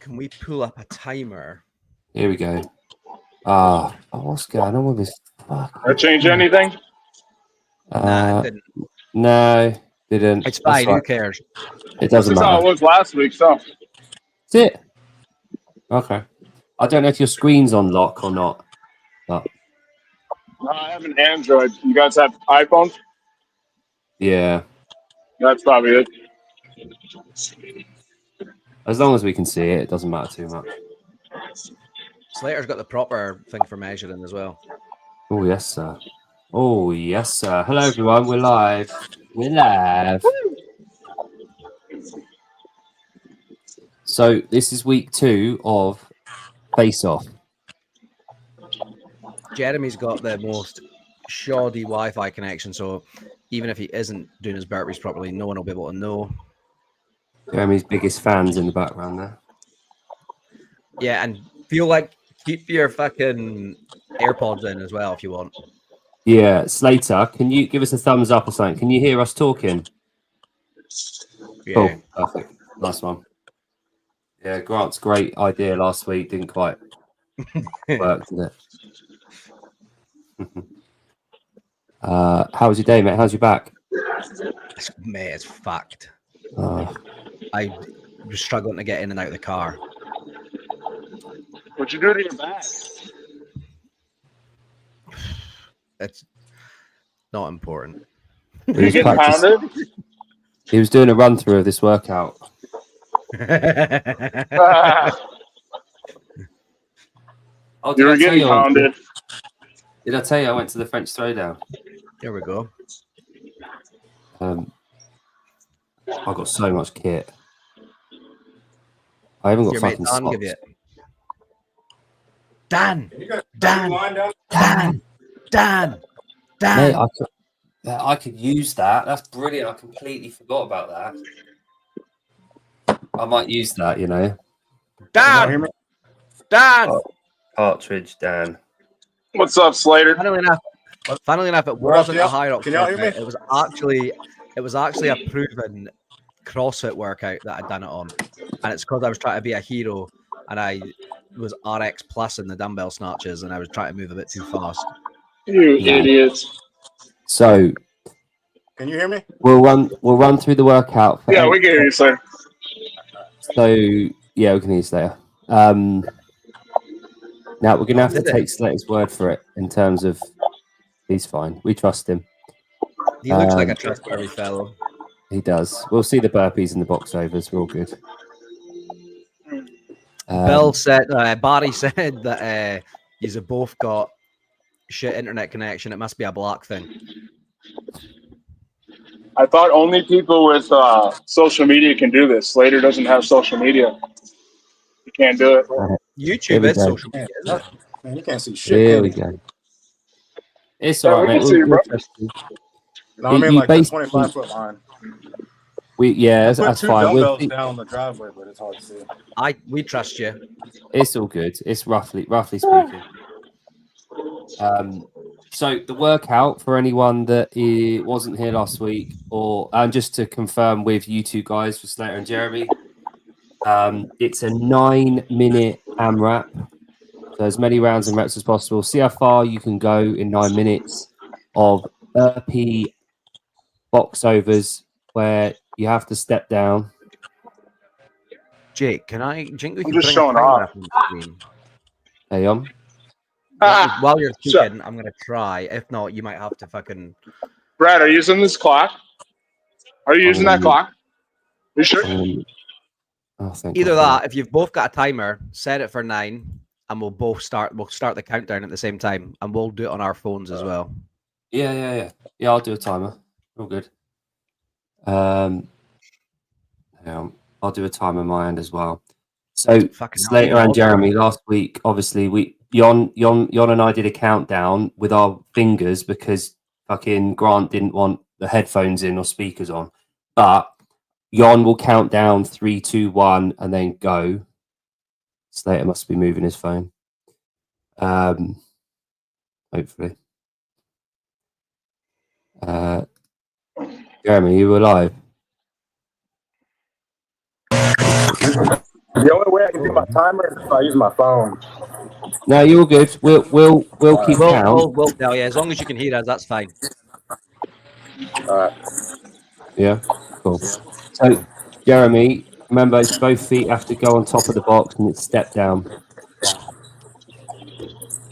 Can we pull up a timer? Here we go. What's going on with this? Or change anything? Nah, it didn't. No, didn't. It's fine. Who cares? It doesn't This is how it matter. was last week, so. That's it. Okay. I don't know if your screen's on lock or not. But No, I have an Android. You guys have iPhones? yeah, That's probably it. as long as we can see it, it doesn't matter too much. Slater's got the proper thing for measuring as well. Oh yes, sir. Oh yes, sir. Hello everyone. We're live. We're live. So this is week 2 of Face Off. Jeremy's got the most shoddy Wi-Fi connection, so even if he isn't doing his burpees properly, no one will be able to know. Jeremy's biggest fans in the background there. Yeah, and keep your fucking AirPods in as well if you want. Yeah, Slater, can you give us a thumbs up or something? Can you hear us talking? Yeah. Oh, perfect. Nice one. Yeah, Grant's great idea last week didn't quite work, did it? How was your day, mate? How's your back? Mate, it's fucked. I was struggling to get in and out of the car. What'd you do to your back? It's not important. Did you get pounded? He was doing a run through of this workout. You were getting pounded. Did I tell you I went to the French Throwdown? Here we go. I've got so much kit. I haven't got fucking socks. Give it. Dan! Mate, I could use that. That's brilliant. I completely forgot about that. I might use that, you know. Dan! Partridge, Dan. What's up, Slater? Funnily enough, it wasn't a high up. Can y'all hear me? It was actually a proven CrossFit workout that I'd done it on, and it's because I was trying to be a hero, and I was RX plus in the dumbbell snatches, and I was trying to move a bit too fast. You idiots! So, can you hear me? We'll run through the workout. Yeah, we can hear you, Slater. So yeah, we can hear you, Slater. Now we're gonna have to take Slater's word for it in terms of he's fine. We trust him. He looks like a trustworthy fellow. He does. We'll see the burpees and the box overs. We're all good. Bill said, Barry said that you've both got shit internet connection. It must be a black thing. I thought only people with social media can do this. Slater doesn't have social media. You can't do it. YouTube is social media, isn't it? Man, you can't see shit. Here we go. It's all right, mate. No, I mean like the 25-foot line. That's fine. We'll down the driveway, but it's hard to see. We trust you. It's all good. It's roughly speaking. So the workout for anyone that wasn't here last week, and just to confirm with you two guys, for Slater and Jeremy, it's a 9-minute AMRAP. So as many rounds and reps as possible. See how far you can go in 9 minutes of burpee box overs where you have to step down. Jake, I'm just showing off. Hey, while you're speaking, I'm gonna try. If not, you might have to fucking. Brad, are you using this clock? Are you using that clock? You sure? Either that, if you've both got a timer, set it for 9, and we'll start the countdown at the same time, and we'll do it on our phones as well. Yeah. I'll do a timer. All good. I'll do a timer on my end as well. So Slater and Jeremy, last week, obviously Jon and I did a countdown with our fingers because fucking Grant didn't want the headphones in or speakers on. But Jon will count down 3, 2, 1, and then go. Slater must be moving his phone. Hopefully. Jeremy, you were live. The only way I can do my timer is if I use my phone. No, you're good. We'll keep count. We'll tell you. As long as you can hear us, that's fine. All right. Yeah, cool. So, Jeremy, remember, it's both feet have to go on top of the box and it's step down.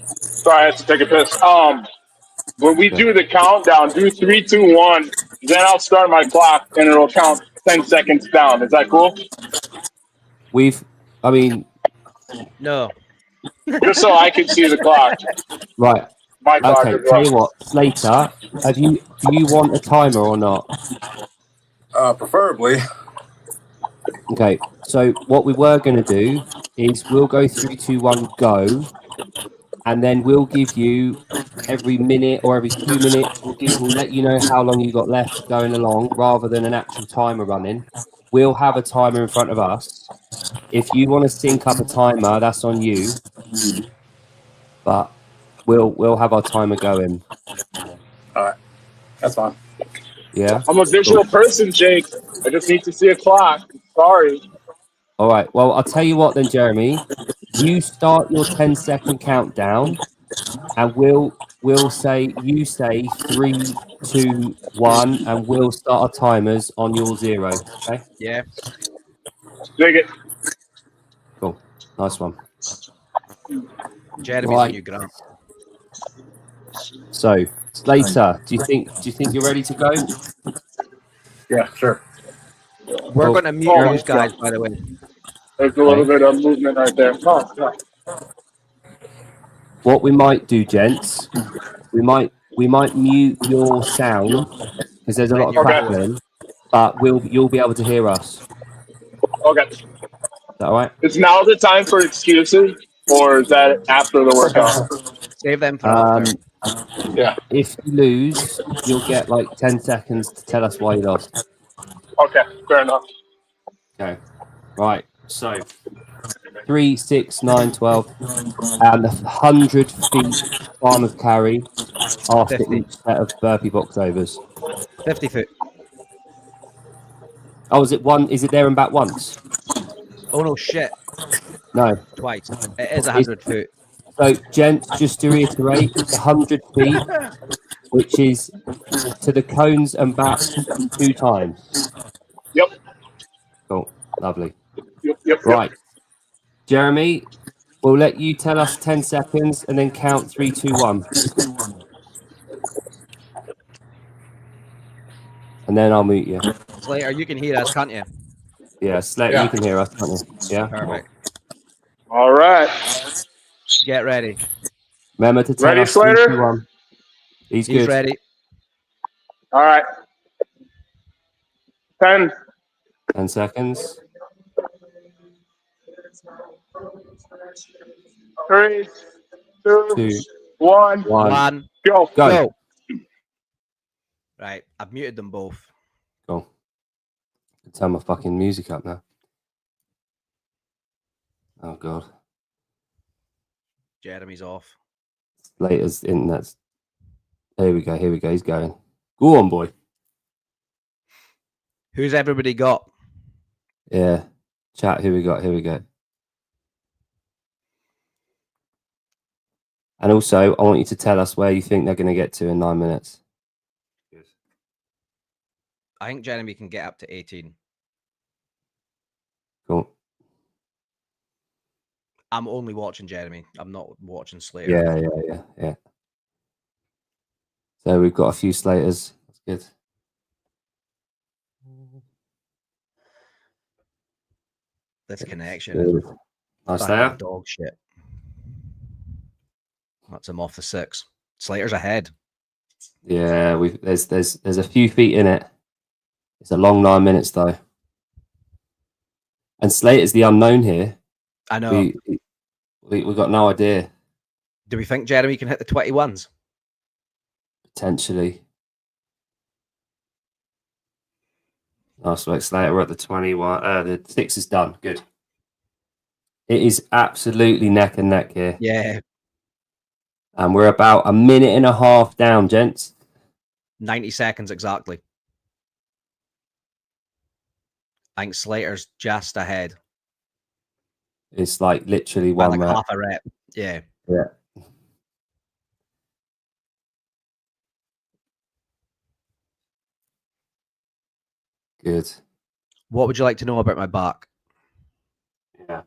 Sorry, I have to take a piss. When we do the countdown, do 3, 2, 1. Then I'll start my clock and it'll count 10 seconds down. Is that cool? No. Just so I can see the clock. Right. My clock Okay. as Tell well. you what, Slater, do you want a timer or not? Preferably. Okay. So what we were going to do is we'll go 3, 2, 1, go, and then we'll give you every minute or every 2 minutes. We'll let you know how long you got left going along, rather than an actual timer running. We'll have a timer in front of us. If you want to sync up a timer, that's on you. But we'll have our timer going. All right. That's fine. Yeah. I'm a visual person, Jake. I just need to see a clock. Sorry. All right. Well, I'll tell you what then, Jeremy. You start your 10-second countdown, and we'll say, you say 3, 2, 1, and we'll start our timers on your 0. Okay. Yeah. Dig it. Cool. Nice one. Jeremy's Right. a new Grant. So, Slater, do you think you're ready to go? Yeah, sure. We're Cool. going to mute these guys, by the way. There's a little bit of movement right there. Oh. What we might do, gents, we might mute your sound because there's a lot of crackling, but you'll be able to hear us. Okay. Is that all right? Is now the time for excuses, or is that after the workout? Save them for after. Yeah. If you lose, you'll get like 10 seconds to tell us why you lost. Okay, fair enough. Okay. Right. So 3, 6, 9, 12, and 100 feet farmer's carry after 50. each set of burpee box overs. 50 foot. Oh, is it one? Is it there and back once? Oh, no, shit. No. Twice. It is 100 foot. So, gents, just to reiterate, it's 100 feet, which is to the cones and back 2 times. Yep. Cool. Lovely. Yep. Right. Jeremy, we'll let you tell us 10 seconds and then count 3, 2, 1. And then I'll mute you. Slater, you can hear us, can't you? Yeah, Slater, you can hear us, can't you? Yeah. Perfect. All right. Get ready. Remember to tell Ready, us 3, Slater? 2, 1. He's He's good. ready. All right. 10. 10 seconds. 3, 2, 2, 1. 1. Go. Right. I've muted them both. Cool. Turn my fucking music up now. Oh, God. Jeremy's off. Later's internet's. Here we go. He's going. Go on, boy. Who's everybody got? Yeah. Chat, Here we go. And also, I want you to tell us where you think they're going to get to in 9 minutes. I think Jeremy can get up to 18. Cool. I'm only watching Jeremy. I'm not watching Slater. Yeah. So we've got a few Slaters. That's good. This connection is Nice fucking there. dog shit. That's him off the 6. Slater's ahead. Yeah, there's a few feet in it. It's a long 9 minutes though. And Slater's the unknown here. I know. We got no idea. Do we think Jeremy can hit the 21s? Potentially. Nice work, Slater. We're at the 21. The 6 is done. Good. It is absolutely neck and neck here. Yeah. And we're about a minute and a half down, gents. 90 seconds exactly. I think Slater's just ahead. It's like literally By one like rep. half a rep. Yeah. Yeah. Good. What would you like to know about my back? Yeah.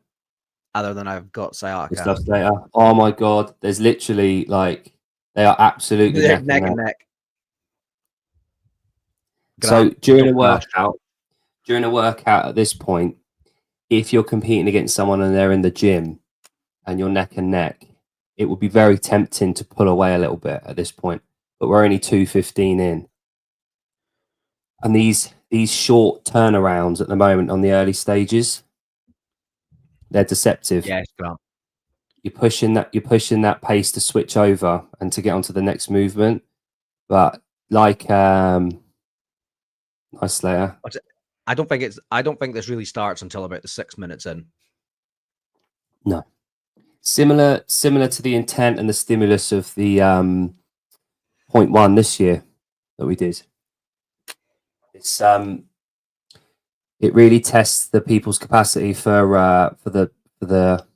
Other than I've got Good sciatica. stuff, Slater. Oh my god. There's literally like they are absolutely Neck neck and neck. So Grant, during a don't workout at this point, if you're competing against someone and they're in the gym and you're neck and neck, it would be very tempting to pull away a little bit at this point. But we're only 2:15 in. And these short turnarounds at the moment on the early stages, they're deceptive. Yes, Grant. You're pushing that pace to switch over and to get onto the next movement. But like nice Slater. I don't think this really starts until about the 6 minutes in. No. Similar to the intent and the stimulus of the 0.1 this year that we did. It's it really tests the people's capacity for the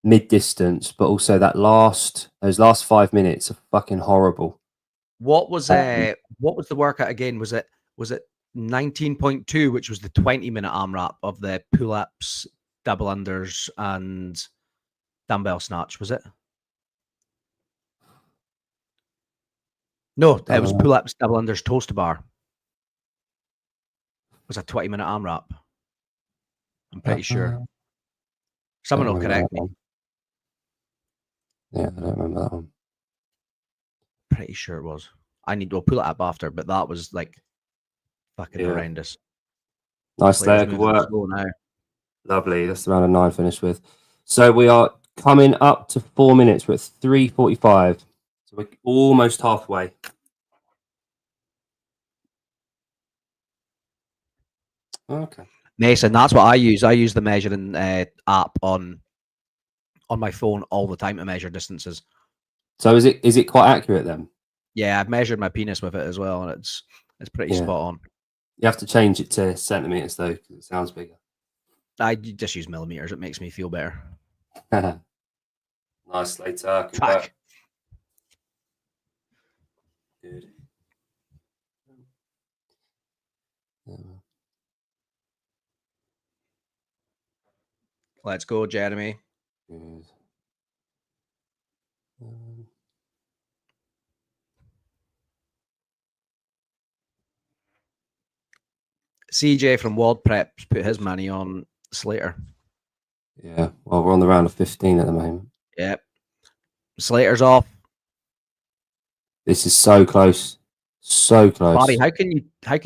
mid distance, but also those last 5 minutes are fucking horrible. What was the workout again? Was it 19.2, which was the 20-minute AMRAP of the pull-ups, double unders, and dumbbell snatch? Was it? No, it was pull-ups, double unders, toast bar. It was a 20-minute AMRAP. I'm pretty sure. Someone will correct me. Yeah, I don't remember that one. Pretty sure it was. We'll pull it up after, but that was like fucking horrendous. Nice leg work. Lovely. That's the round of 9 finished with. So we are coming up to 4 minutes. We're at 3:45. So we're almost halfway. Okay. Mason, that's what I use. I use the measuring app on my phone all the time to measure distances. So is it quite accurate then? Yeah, I've measured my penis with it as well, and it's pretty spot on. You have to change it to centimeters though, because it sounds bigger. I just use millimeters. It makes me feel better. Nice, Slater. Good work. Good. Let's go, Jeremy. Good. CJ from World Preps put his money on Slater. Yeah, well, we're on the round of 15 at the moment. Yep. Slater's off. This is so close. So close. Buddy, how can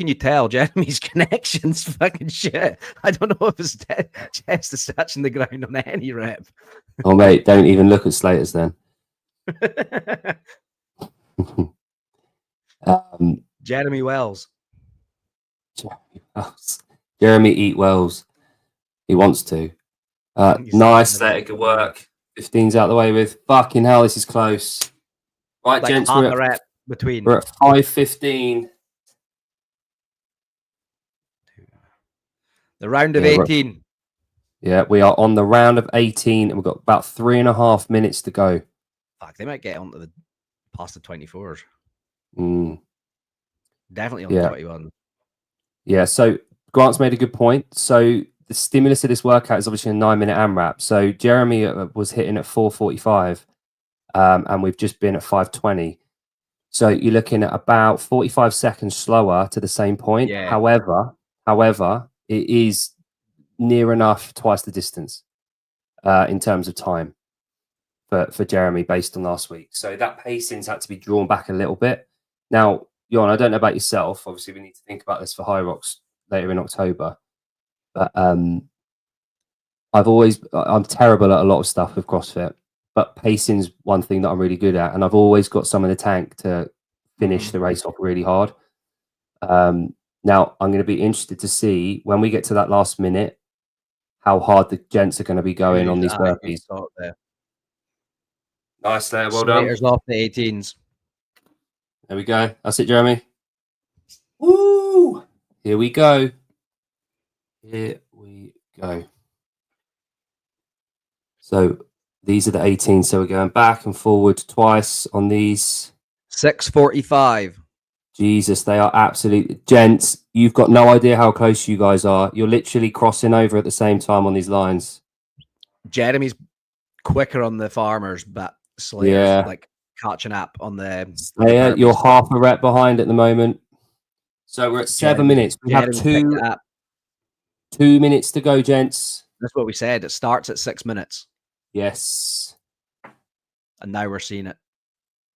you tell Jeremy's connection's fucking shit? I don't know if his chest is touching the ground on any rep. Oh, mate, don't even look at Slaters then. Jeremy Wells. Jeremy Eat Wells. He wants to. Nice, Slater. Good work. 15's out the way with. Fucking hell, this is close. Right, like gents, we're at 5:15. The round of 18. Yeah, we are on the round of 18, and we've got about 3.5 minutes to go. Fuck, they might get on to past the 24s. Definitely on the 21. Yeah, so Grant's made a good point. So the stimulus of this workout is obviously a 9-minute AMRAP. So Jeremy was hitting at 4:45, and we've just been at 5:20. So you're looking at about 45 seconds slower to the same point. Yeah. However, it is near enough twice the distance in terms of time for Jeremy based on last week. So that pacing's had to be drawn back a little bit. Now, Jon, I don't know about yourself. Obviously, we need to think about this for High Rocks later in October. But I'm terrible at a lot of stuff with CrossFit. But pacing's one thing that I'm really good at, and I've always got some in the tank to finish the race off really hard. Now, I'm going to be interested to see when we get to that last minute how hard the gents are going to be going on these burpees. Nice there, well done. Slater's off the 18s. There we go. That's it, Jeremy. Woo! Here we go. Here we go. So these are the 18. So we're going back and forward twice on these. 6:45. Jesus, they are absolute gents. You've got no idea how close you guys are. You're literally crossing over at the same time on these lines. Jeremy's quicker on the farmers, but Slater's like catching up on the Slater, you're half a rep behind at the moment. So we're at 7 minutes. We have 2 minutes to go, gents. That's what we said. It starts at 6 minutes. Yes. And now we're seeing it.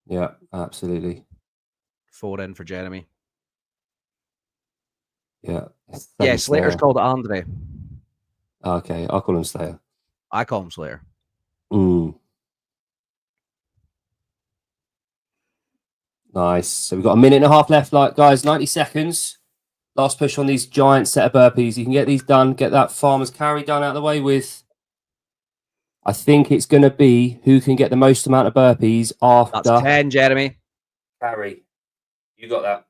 Yeah, absolutely. 4 in for Jeremy. Yeah. Yeah, Slater's called Andre. Okay, I'll call him Slater. I call him Slater. Nice. So we've got a minute and a half left, like guys, 90 seconds. Last push on these giant set of burpees. You can get these done, get that farmer's carry done out of the way with. I think it's going to be who can get the most amount of burpees after. That's 10, Jeremy. Carry. You got that.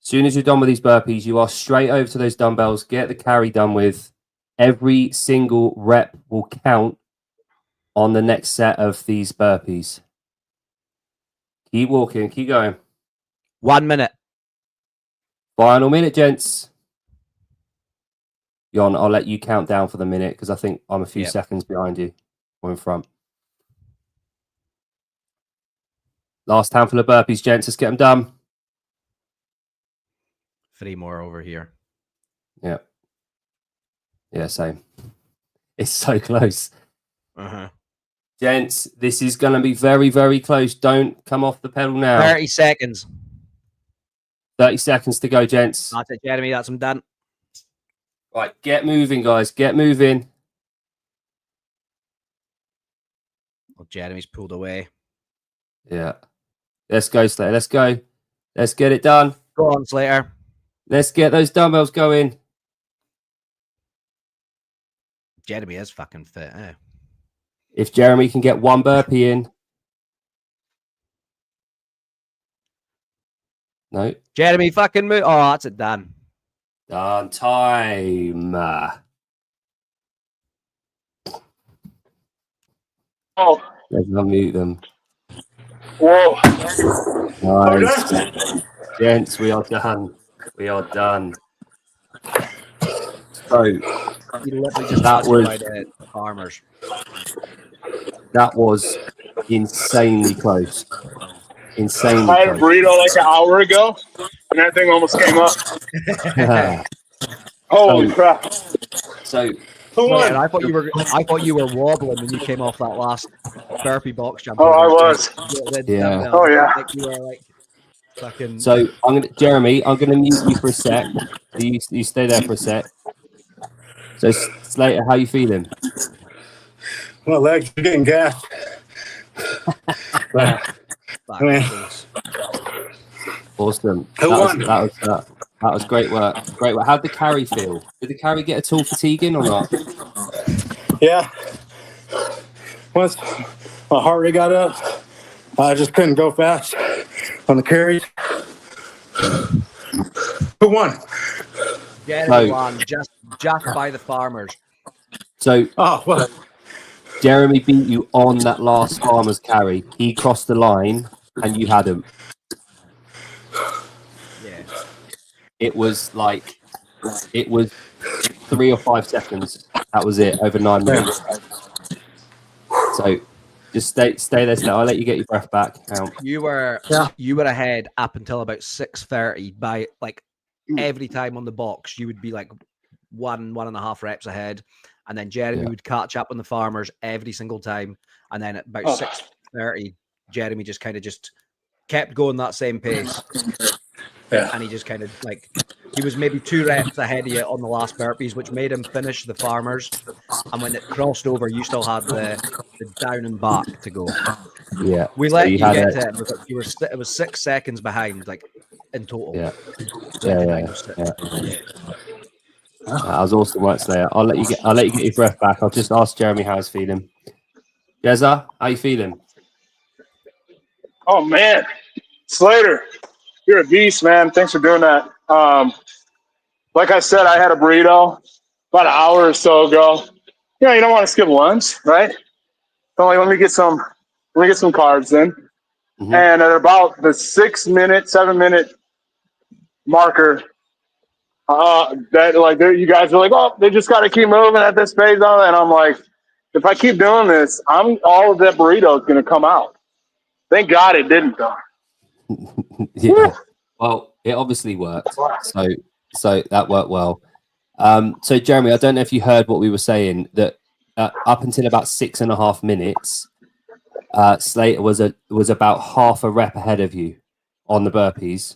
As soon as you're done with these burpees, you are straight over to those dumbbells. Get the carry done with. Every single rep will count on the next set of these burpees. Keep walking. Keep going. 1 minute. Final minute, gents. Jon, I'll let you count down for the minute because I think I'm a few seconds behind you or in front. Last handful of burpees, gents. Let's get them done. 3 more over here. Yeah. Yeah, same. It's so close. Gents, this is going to be very, very close. Don't come off the pedal now. 30 seconds. 30 seconds to go, gents. That's it, Jeremy. That's them done. Right, get moving, guys. Get moving. Well, Jeremy's pulled away. Yeah. Let's go, Slater. Let's go. Let's get it done. Go on, Slater. Let's get those dumbbells going. Jeremy is fucking fit, eh? If Jeremy can get one burpee in. No. Jeremy, fucking move. Oh, that's it done. Done. Time. Oh. Let's unmute them. Whoa. Nice. Gents, we are done. We are done. So that was by the farmers. That was insanely close. Insanely I had a burrito like an hour ago, and that thing almost came up. Holy crap! So, and I thought you were wobbling when you came off that last burpee box jump. Oh, I was. Yeah. Oh yeah. Like you were like fucking. So Jeremy, I'm gonna mute you for a sec. You stay there for a sec. So Slater, how you feeling? My legs are getting gassed. Awesome. That was great work. Great work. How'd the carry feel? Did the carry get at all fatiguing or not? Yeah. Once my heart rate got up, I just couldn't go fast on the carries. Who won? Jeremy won just by the farmers. So what? Jeremy beat you on that last farmer's carry. He crossed the line and you had him. Yeah. It was 3 or 5 seconds. That was it, over 9 minutes. So just stay there. I'll let you get your breath back. You were ahead up until about 6:30 by like every time on the box. You would be like 1.5 reps ahead. And then Jeremy would catch up on the farmers every single time. And then at about 6:30, Jeremy just kept going that same pace. Yeah. And he just kind of he was maybe 2 reps ahead of you on the last burpees, which made him finish the farmers. And when it crossed over, you still had the down and back to go. Yeah. We let you get to it. It was 6 seconds behind, in total. Yeah. That was awesome work, Slater. I'll let you get your breath back. I'll just ask Jeremy how he's feeling. Jezza, how you feeling? Oh man, Slater, you're a beast, man. Thanks for doing that. Like I said, I had a burrito, about an hour or so ago. You know, you don't want to skip lunch, right? So like, let me get some carbs in. Mhm. And at about the 7-minute marker, that like you guys are like, oh, they just got to keep moving at this pace, and I'm like, if I keep doing this, all of that burrito is going to come out. Thank God it didn't, though. Yeah. Well, it obviously worked. So that worked well. So Jeremy, I don't know if you heard what we were saying, that up until about 6.5 minutes, Slater was about half a rep ahead of you on the burpees.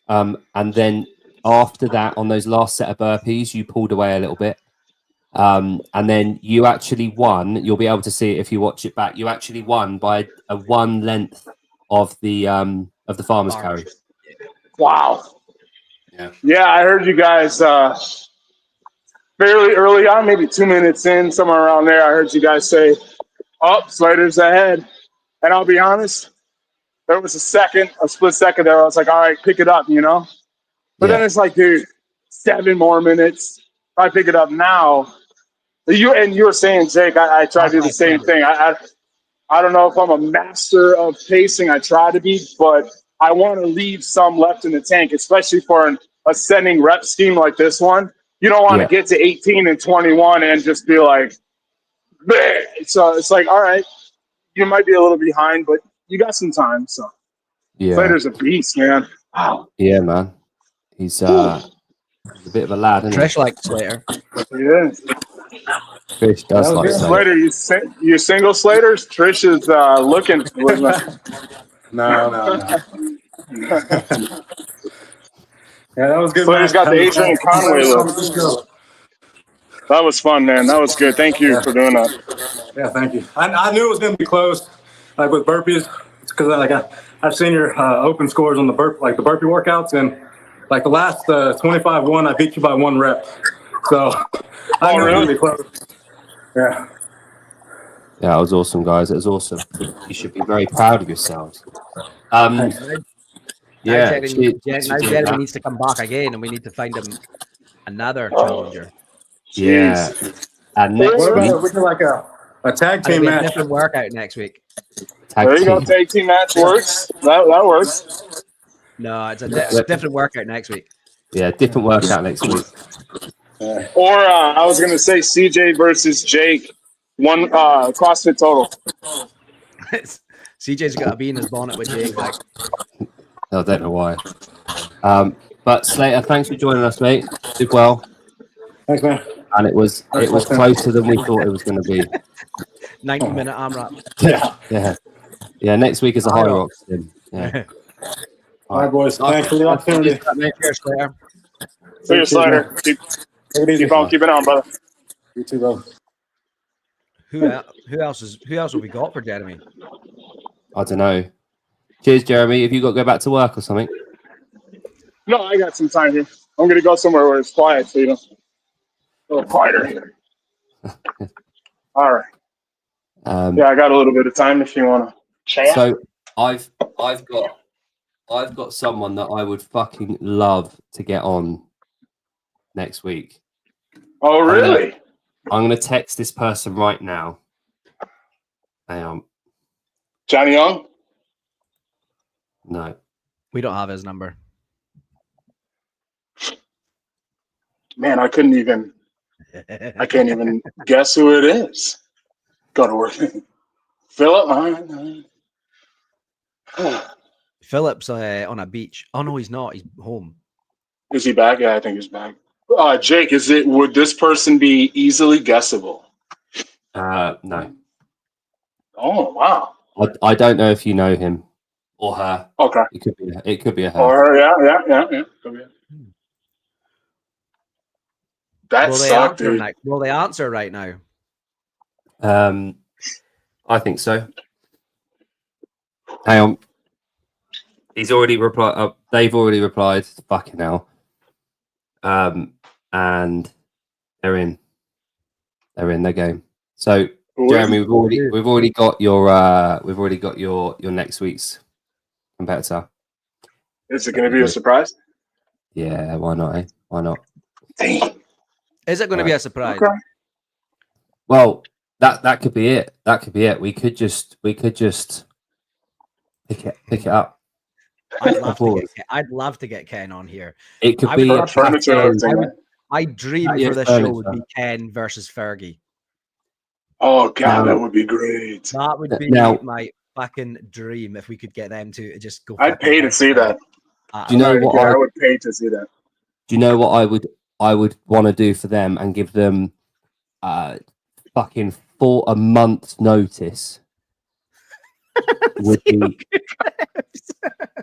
And then after that, on those last set of burpees, you pulled away a little bit. And then you actually won. You'll be able to see it if you watch it back. You actually won by a 1 length of the farmer's carry. Wow. Yeah. Yeah, I heard you guys fairly early on, maybe 2 minutes in, somewhere around there. I heard you guys say, "Oh, Slater's ahead," and I'll be honest, there was a split second there. I was like, "All right, pick it up," you know. But then it's like, dude, 7 more minutes. If I pick it up now, you were saying, Jake, I try to do the same thing. I don't know if I'm a master of pacing. I try to be, but I want to leave some left in the tank, especially for an ascending rep scheme like this one. You don't want to get to 18 and 21 and just be like, bleh. So it's like, all right, you might be a little behind, but you got some time. So Slater's a beast, man. Wow. Yeah, man. He's a bit of a lad, isn't Trish likes Slater. Yeah. he? Trish does like Slater. Slater, you single Slaters? Trish is looking. No. Yeah, that was good. Slater's got the Adrian Conway look. That was fun, man. That was good. Thank you for doing that. Yeah, thank you. I knew it was going to be close, like with burpees, because I've seen your open scores on the burpee workouts, and like the last 25-1, I beat you by 1 rep. So I knew it was going to be close. Yeah. Yeah, that was awesome, guys. It was awesome. You should be very proud of yourselves. Now Jeremy needs to come back again, and we need to find him another challenger. Yeah. And next week, we do like a tag team match. Different workout next week. There you go. Tag team match works. That works. No, it's a different workout next week. Yeah, different workout next week. Or I was gonna say CJ versus Jake, one CrossFit total. CJ's got to be in his bonnet with Jake. Like, I don't know why. But Slater, thanks for joining us, mate. Did well. Thanks, man. And it was closer than we thought it was going to be. 90-minute AMRAP. Yeah. Next week is a high rocks. Yeah. All right, boys. Thanks for the opportunity. Cheers, Slater. See you, Slater. Keep on keeping on, brother. You too, bro. Who else have we got for Jeremy? I don't know. Cheers, Jeremy. Have you got to go back to work or something? No, I got some time here. I'm gonna go somewhere where it's quiet, so you know, a little quieter here. All right. Yeah, I got a little bit of time if you want to chat. So I've got someone that I would fucking love to get on next week. Oh, really? I'm gonna text this person right now. Hang on. Johnny Young? No. We don't have his number. Man, I can't even guess who it is. Go to work. Philip? Philip's on a beach. Oh, no, he's not. He's home. Is he back? Yeah, I think he's back. Jake, would this person be easily guessable? No. Oh, wow. I don't know if you know him or her. Okay. It could be a her. Or yeah. Could be. That sucked, dude. Will they answer right now? I think so. Hang on. He's already replied. They've already replied. Fucking hell. And they're in. They're game. So Jeremy, we've already got your next week's competitor. Is it going to be a surprise? Yeah, why not? Why not? Dang. Is it going to be a surprise? Okay. Well, that could be it. That could be it. We could just pick it up. I'd love to get Ken on here. It could I be would- a Furniture and pattern. everything, right? My dream That is for this show would furniture. be Ken versus Fergie. Oh God, Now- that would be great. That would be Now- my fucking dream if we could get them to just go. I'd fucking pay to head see head. that. Do you know what I would pay to see that. Do you know what I would want to do for them and give them fucking for a month's notice? Would be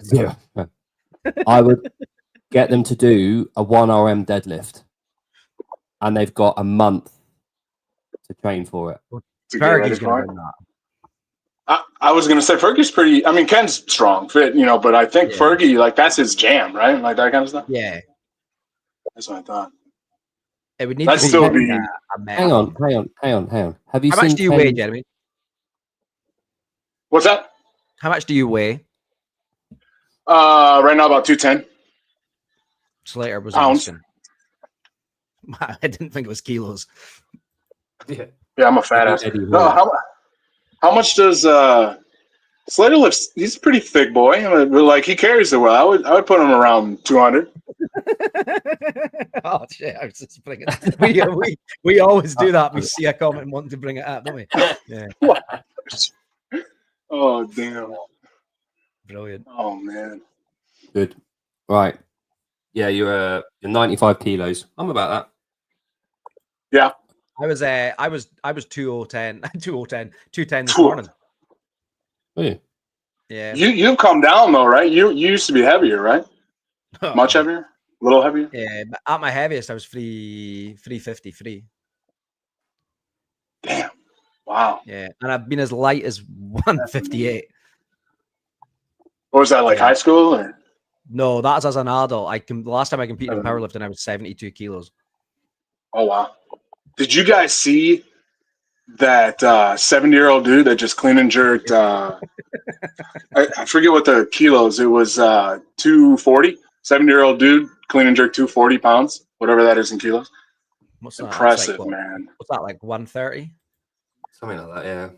zero. I would get them to do a 1RM deadlift, and they've got a month to train for it. To get ready Fergie's for going it. to win that. I was gonna say Fergie's pretty. I mean, Ken's strong, fit, but I think Yeah. Fergie, like, that's his jam, right? Like that kind of stuff. Yeah, That's what I thought. it would need That'd to still be be- a Hang on. Have you How seen much do you Ken- weigh, Jeremy? What's that? How much do you weigh? Right now about 210. Slater was Pounds. asking. I didn't think it was kilos. Yeah. Yeah, I'm a fat ass. Eddie No, Hall. how much does Slater lifts? He's a pretty thick boy, but like he carries it well. I would put him around 200. Oh shit! I was just bringing. We always do that. We see a comment and want to bring it up, don't we? Yeah, Oh damn! brilliant. Oh man. Good. Right. Yeah, you're 95 kilos. I'm about that. I was 2010 this Phew. morning. Oh, yeah. Yeah. You've come down though, right? You used to be heavier, right? Much heavier, a little heavier. Yeah, but at my heaviest, I was 353. Damn! Wow. Yeah, and I've been as light as 158. What was that, like Yeah. high school? Or? No, that's as an adult. The last time I competed in Oh. powerlifting, I was 72 kilos. Oh wow! Did you guys see that 70-year-old dude that just clean and jerked? I forget what the kilos. It was 240. 70-year-old dude clean and jerk 240 pounds, whatever that is in kilos. What's that? Impressive, That's like, man. what's that, like 130? Something like that, yeah.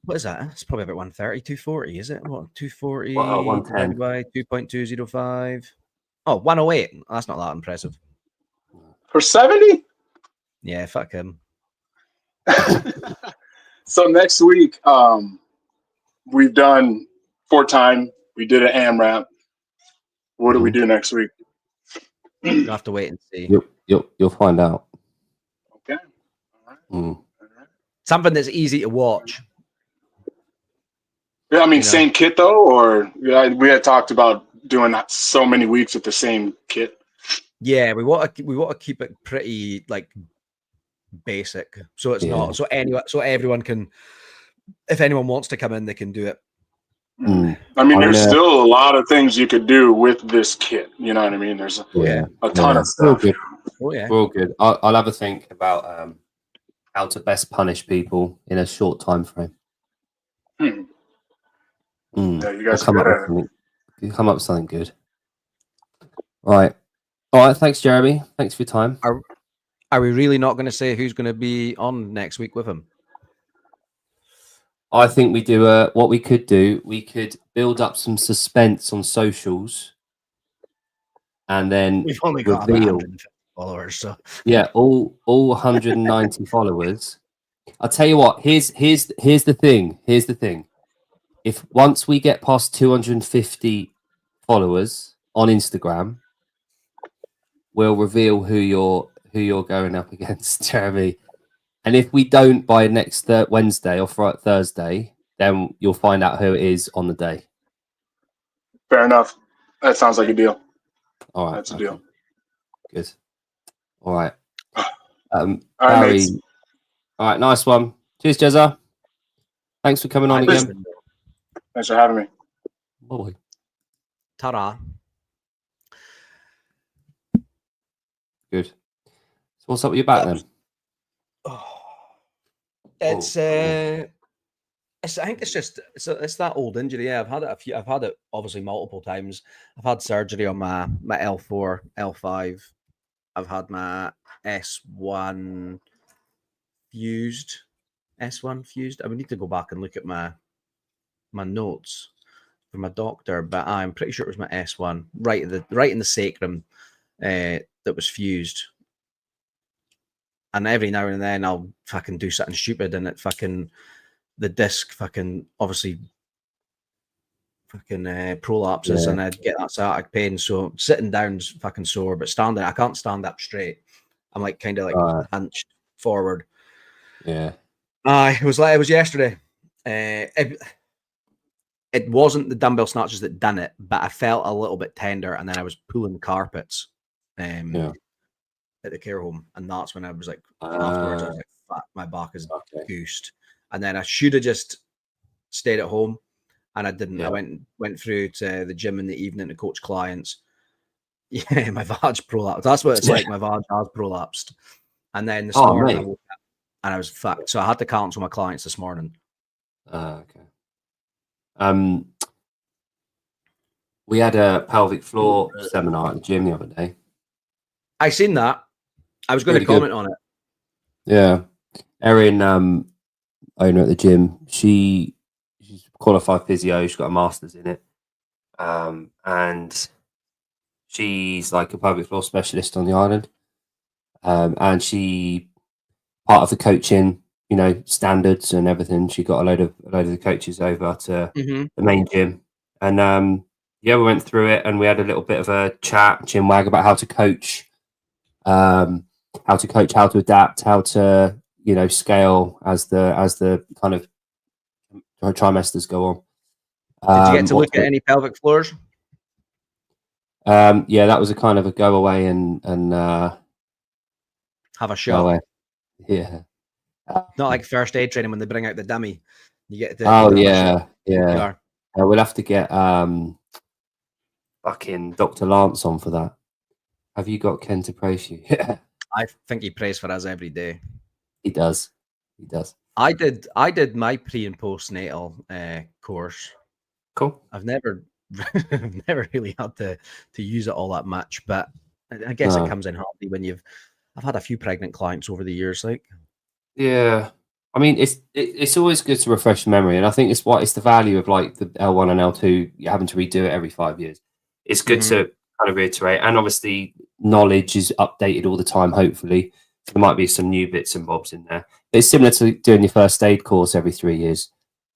What is that? It's probably about 130, 240, is it? What, 240 Well, 110. divided by 2.205? Oh, 108. That's not that impressive. For 70? Yeah, fuck him. So next week, we've done 4-time. We did an AMRAP. What do we do next week? You'll have to wait and see. You'll find out. Okay. All right. Mm. All right. Something that's easy to watch. Yeah, I mean, You know. same kit though, or we had talked about doing so many weeks with the same kit. Yeah, we want to keep it pretty like basic, so it's not so everyone can, if anyone wants to come in, they can do it. Mm. I mean, there's Yeah. still a lot of things you could do with this kit. You know what I mean? There's Yeah. a ton of We're all stuff. good. Oh yeah, We're all good. I'll have a think about how to best punish people in a short time frame. Hmm. Mm. Yeah, you I'll guys come are up good with at it. something. You come up with something good. All right. Thanks, Jeremy. Thanks for your time. are we really not going to say who's going to be on next week with him? I think we do what we could do. We could build up some suspense on socials, and then We've only got about reveal. 150 followers, so Yeah, all 190 followers. I'll tell you what. Here's the thing. Here's the thing. If once we get past 250 followers on Instagram, we'll reveal who you're going up against, Jeremy. And if we don't by next Wednesday or Thursday, then you'll find out who it is on the day. Fair enough. That sounds like a deal. All right, That's a deal. Good. All right. All right, Barry. mates. All right, nice one. Cheers, Jezza. Thanks for coming on again. Thanks for having me. Bye. ta-ra. Good. So what's up with your back then? It's I think it's that old injury. Yeah, I've had it I've had it obviously multiple times. I've had surgery on my L4, L5, I've had my S1 fused. S1 fused. I would need to go back and look at my notes from my doctor, but I'm pretty sure it was my S1 right in the sacrum that was fused. And every now and then I'll fucking do something stupid, and it fucking the disc fucking obviously fucking prolapses, and I'd get that sciatic pain. So sitting down's fucking sore, but standing, I can't stand up straight. I'm like kind of like hunched forward. Yeah. It was yesterday. It wasn't the dumbbell snatches that done it, but I felt a little bit tender, and then I was pulling carpets at the care home, and that's when I was like, afterwards, I was like, fuck, my back is goosed. And then I should have just stayed at home, and I didn't. I went through to the gym in the evening to coach clients. Yeah, my vag prolapsed. That's what it's like. My vag has prolapsed. And then this morning, I woke up and I was fucked. So I had to cancel my clients this morning. Okay. We had a pelvic floor seminar at the gym the other day. I seen that. I was going to comment on it. Yeah. Erin, owner at the gym, she's qualified physio. She's got a master's in it. And she's like a pelvic floor specialist on the island. And she, part of the coaching, you know, standards and everything, she got a load of the coaches over to the main gym. And we went through it, and we had a little bit of a chat, chin wag, about how to coach, how to adapt, how to, you know, scale as the kind of trimesters go on. Did you get to look at any pelvic floors? That was a kind of a go away and have a shot. Yeah. Not like first aid training when they bring out the dummy. You get to we'll have to get fucking Dr. Lance on for that. Have you got Ken to praise you? Yeah. I think he prays for us every day. He does. I did my pre and postnatal course. Cool. I've never really had to use it all that much, but I guess it comes in handy when I've had a few pregnant clients over the years, like. Yeah. I mean, it's always good to refresh memory, and I think it's the value of like the L1 and L2. You're having to redo it every 5 years. It's good to kind of reiterate, and obviously knowledge is updated all the time. Hopefully, so there might be some new bits and bobs in there. It's similar to doing your first aid course every 3 years.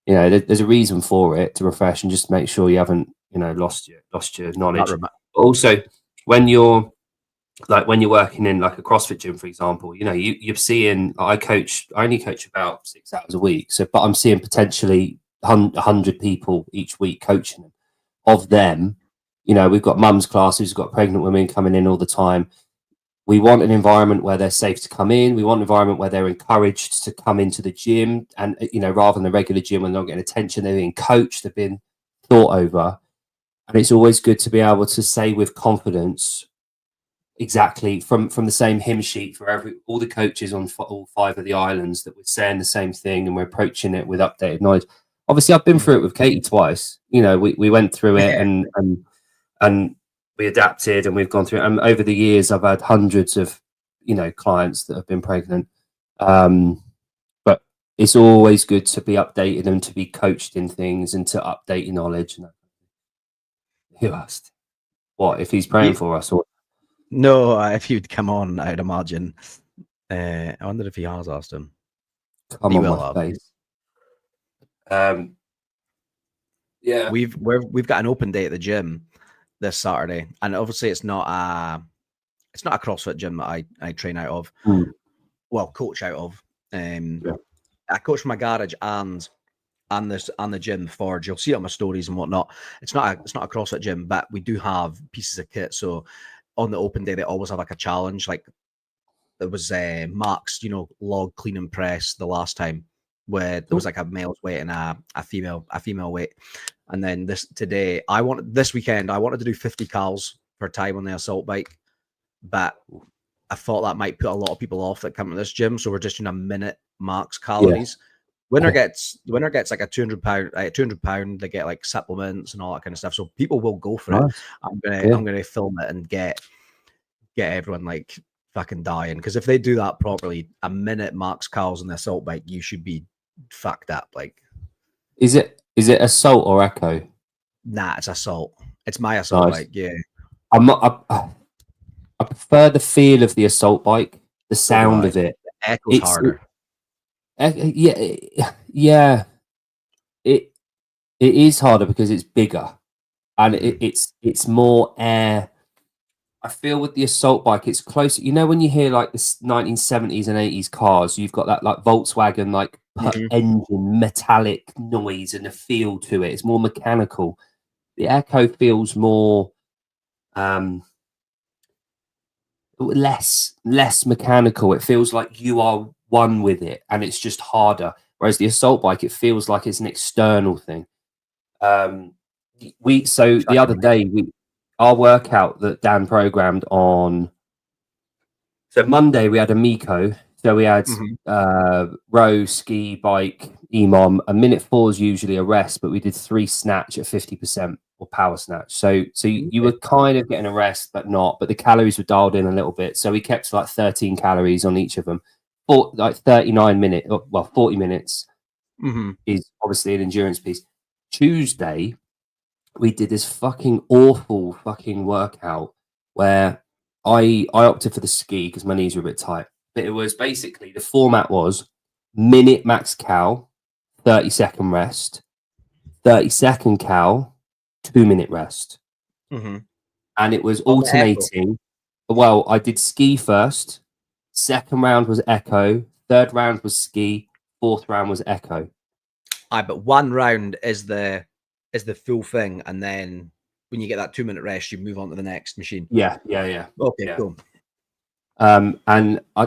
You know, there's a reason for it, to refresh and just make sure you haven't, you know, lost your knowledge. But also, when you're working in like a CrossFit gym, for example, you know, you're seeing, I only coach about 6 hours a week. But I'm seeing potentially 100 people each week coaching them. Of them, you know, we've got mums classes, we've got pregnant women coming in all the time. We want an environment where they're safe to come in. We want an environment where they're encouraged to come into the gym, and, you know, rather than the regular gym when they're not getting attention, they're being coached, they've been thought over. And it's always good to be able to say with confidence, exactly from the same hymn sheet for all the coaches on all 5 of the islands, that we're saying the same thing and we're approaching it with updated knowledge. Obviously, I've been through it with Katie twice. You know, we went through it and we adapted, and we've gone through it. And over the years, I've had hundreds of, you know, clients that have been pregnant. But it's always good to be updated and to be coached in things and to update your knowledge. Who asked? What if he's praying for us? Or no, if you'd come on, I'd imagine. I wonder if he has asked him. Come on my face. Yeah, we've got an open day at the gym this Saturday, and obviously it's not a CrossFit gym that I train out of. Well, coach out of. I coach from my garage and the gym Forge. You'll see it on my stories and whatnot. It's not a CrossFit gym, but we do have pieces of kit. So on the open day, they always have like a challenge. Like there was Mark's, you know, log clean and press the last time, where there was like a male's weight and a female weight. And then this weekend I wanted to do 50 cals per time on the assault bike, but I thought that might put a lot of people off that come to this gym. So we're just doing a minute max calories. Winner gets like a 200 pound. They get like supplements and all that kind of stuff. So people will go for it. I'm gonna film it and get everyone like fucking dying. Because if they do that properly, a minute max cows on the assault bike, you should be fucked up. Like, Is it assault or echo? nah, it's assault. It's my assault Nice. bike. Yeah. I'm not. I prefer the feel of the assault bike, the sound of it. The echo's harder. Yeah. It is harder because it's bigger, and it's more air. I feel with the assault bike, it's closer. You know, when you hear like the 1970s and 80s cars, you've got that like Volkswagen like engine metallic noise and a feel to it. It's more mechanical. The Echo feels more less mechanical. It feels like you are one with it, and it's just harder. Whereas the assault bike, it feels like it's an external thing. The other day, our workout that Dan programmed on. So Monday we had a Miko. So we had row, ski, bike, EMOM. A minute 4 is usually a rest, but we did 3 snatch at 50% or power snatch. So you were kind of getting a rest, but not. But the calories were dialed in a little bit. So we kept like 13 calories on each of them. For like 39 minutes, well, 40 minutes is obviously an endurance piece. Tuesday, we did this fucking awful fucking workout where I opted for the ski because my knees were a bit tight. But it was basically, the format was minute max cow, 30-second rest, 30-second cow, 2-minute rest. And it was alternating. Well, I did ski first. Second round was echo. Third round was ski. Fourth round was echo. But one round is the full thing, and then when you get that 2-minute rest, you move on to the next machine. Yeah. Okay, cool. And I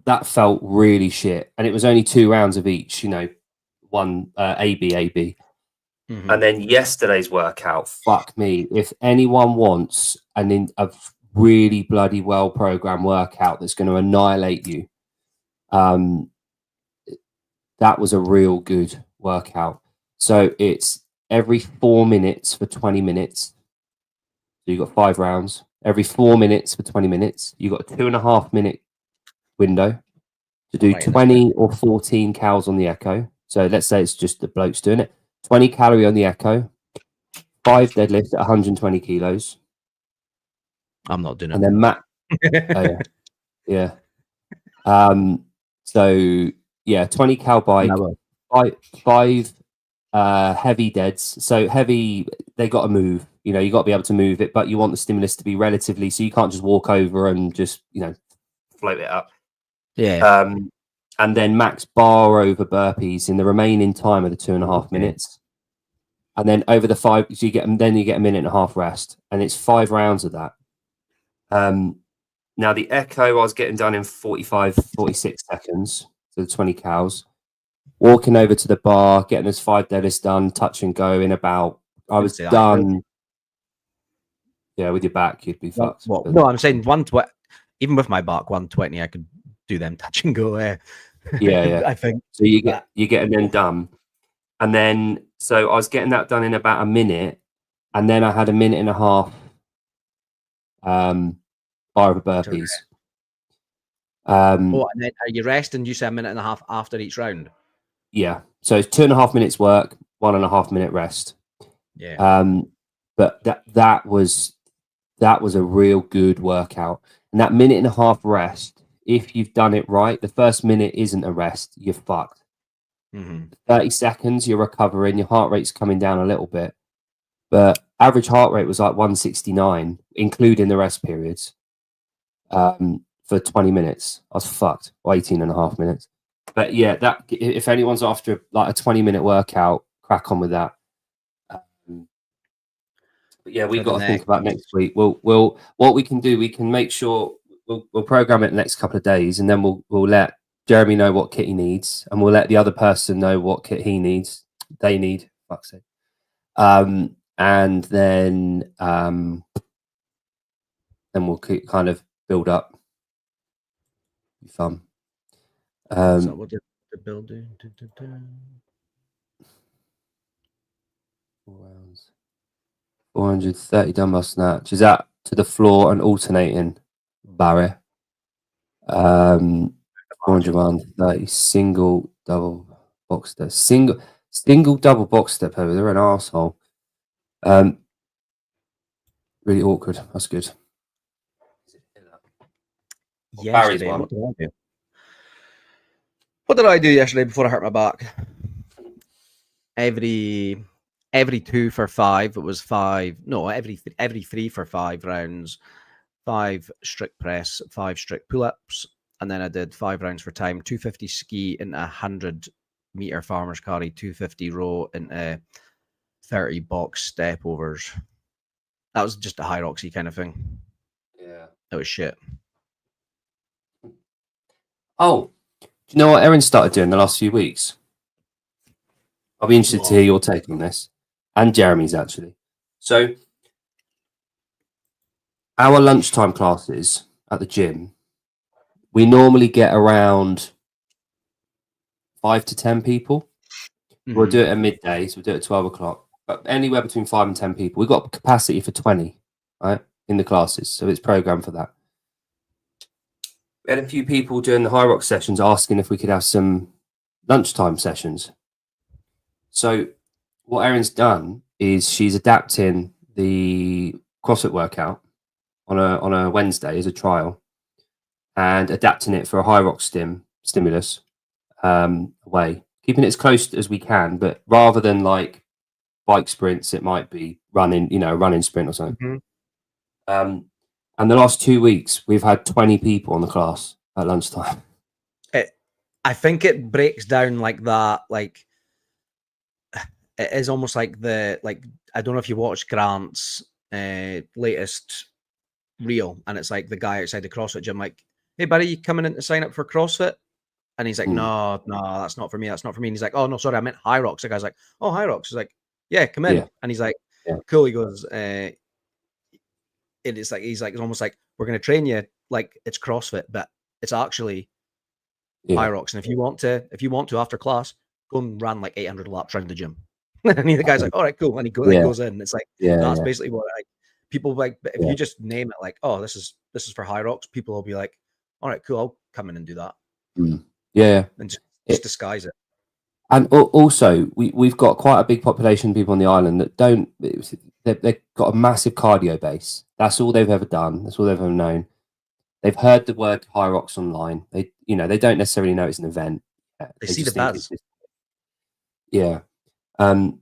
that felt really shit. And it was only 2 rounds of each, you know, one AB. And then yesterday's workout, fuck me. If anyone wants a really bloody well programmed workout that's going to annihilate you, that was a real good workout. So it's every 4 minutes for 20 minutes. So you've got 5 rounds. Every 4 minutes for 20 minutes. You've got a 2.5 minute window to do 20 or 14 cows on the echo. So let's say it's just the blokes doing it. 20 calorie on the echo. 5 deadlifts at 120 kilos. I'm not doing it. And then Matt. Yeah. So yeah, 20 cow bike, 5 heavy deads. So heavy, they got to move. You know, you got to be able to move it, but you want the stimulus to be relatively, so you can't just walk over and just, you know, float it up. Yeah. And then max bar over burpees in the remaining time of the 2.5 minutes. And then over the 5, so you get a minute and a half rest, and it's 5 rounds of that. Now the echo I was getting done in 45, 46 seconds, so the 20 cows. Walking over to the bar, getting those 5 deadlifts done, touch and go in about. I was done. Yeah, with your back, you'd be fucked. No, I'm saying 120. Even with my back, 120, I could do them touch and go. Yeah. I think so. You get them done, and then so I was getting that done in about a minute, and then I had a minute and a half bar of burpees. And then are you resting? You say a minute and a half after each round. Yeah, so it's 2.5 minutes work, 1.5 minute rest. Yeah. But that was a real good workout. And that minute and a half rest, if you've done it right, the first minute isn't a rest, you're fucked. 30 seconds, you're recovering, your heart rate's coming down a little bit. But average heart rate was like 169, including the rest periods, for 20 minutes. I was fucked, or 18.5 minutes. But yeah, that if anyone's after like a 20-minute workout, crack on with that. But yeah, we've got to think about next week. We'll what we can do. We can make sure we'll program it the next couple of days, and then we'll let Jeremy know what kit he needs, and we'll let the other person know what kit he needs. They need. Fuck's sake. And then we'll kind of build up. Be fun. So what did the build do? 4 rounds. 430 dumbbell snatch. Is that to the floor and alternating, Barry? 430 single double box step. Single double box step over. They're an asshole. Really awkward. That's good. Barry's Yesterday, one. what did I do? What did I do yesterday before I hurt my back? Every 2 for 5, it was 5. No, every 3 for 5 rounds. 5 strict press, 5 strict pull-ups, and then I did 5 rounds for time. 250 ski into 100-meter farmer's carry, 250 row into 30 box step overs. That was just a high roxy kind of thing. Yeah. That was shit. Oh, do you know what Erin started doing the last few weeks? I'll be interested to hear your take on this, and Jeremy's actually. So, our lunchtime classes at the gym, we normally get around 5 to 10 people. Mm-hmm. We'll do it at midday, so we'll do it at 12 o'clock. But anywhere between 5 and 10 people. We've got capacity for 20, right, in the classes, so it's programmed for that. We had a few people during the high rock sessions asking if we could have some lunchtime sessions. So what Erin's done is she's adapting the CrossFit workout on a Wednesday as a trial and adapting it for a high rock stimulus way, keeping it as close as we can, but rather than like bike sprints, it might be running, running sprint or something. Mm-hmm. And the last 2 weeks, we've had 20 people on the class at lunchtime. I think it breaks down like that. Like, it is almost like I don't know if you watched Grant's latest reel, and it's like the guy outside the CrossFit gym, like, hey, buddy, you coming in to sign up for CrossFit? And he's like, no, that's not for me. That's not for me. And he's like, oh, no, sorry, I meant High Rocks. The guy's like, oh, High Rocks. He's like, yeah, come in. Yeah. And he's like, cool. He goes, it's like, he's like, it's almost like, we're going to train you like it's CrossFit, but it's actually High Rocks. And if you want to after class, go and run like 800 laps around the gym. And the guy's like, all right, cool. And he goes in. It's like, that's basically what people like. If you just name it like, oh, this is for High Rocks, people will be like, all right, cool, I'll come in and do that. Yeah, and just disguise it. And also, we've got quite a big population of people on the island that don't. They've got a massive cardio base. That's all they've ever done. That's all they've ever known. They've heard the word High Rocks online. They don't necessarily know it's an event. They see the buzz. Yeah. And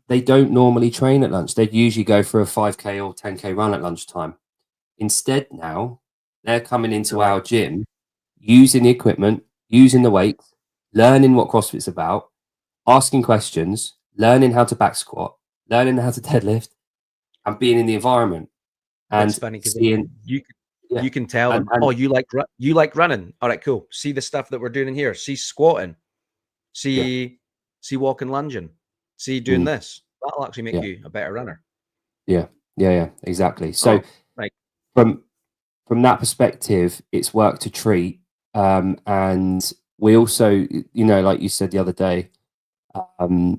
they don't normally train at lunch. They'd usually go for a 5K or 10K run at lunchtime. Instead, now they're coming into our gym, using the equipment, using the weights, learning what CrossFit's about, asking questions, learning how to back squat, learning how to deadlift, and being in the environment. And it's funny because you can tell them, oh, you like running. All right, cool. See the stuff that we're doing in here. See squatting. See walking, lunging. See doing this. That'll actually make you a better runner. Yeah, exactly. So from that perspective, it's worked to treat. And we also, like you said the other day, for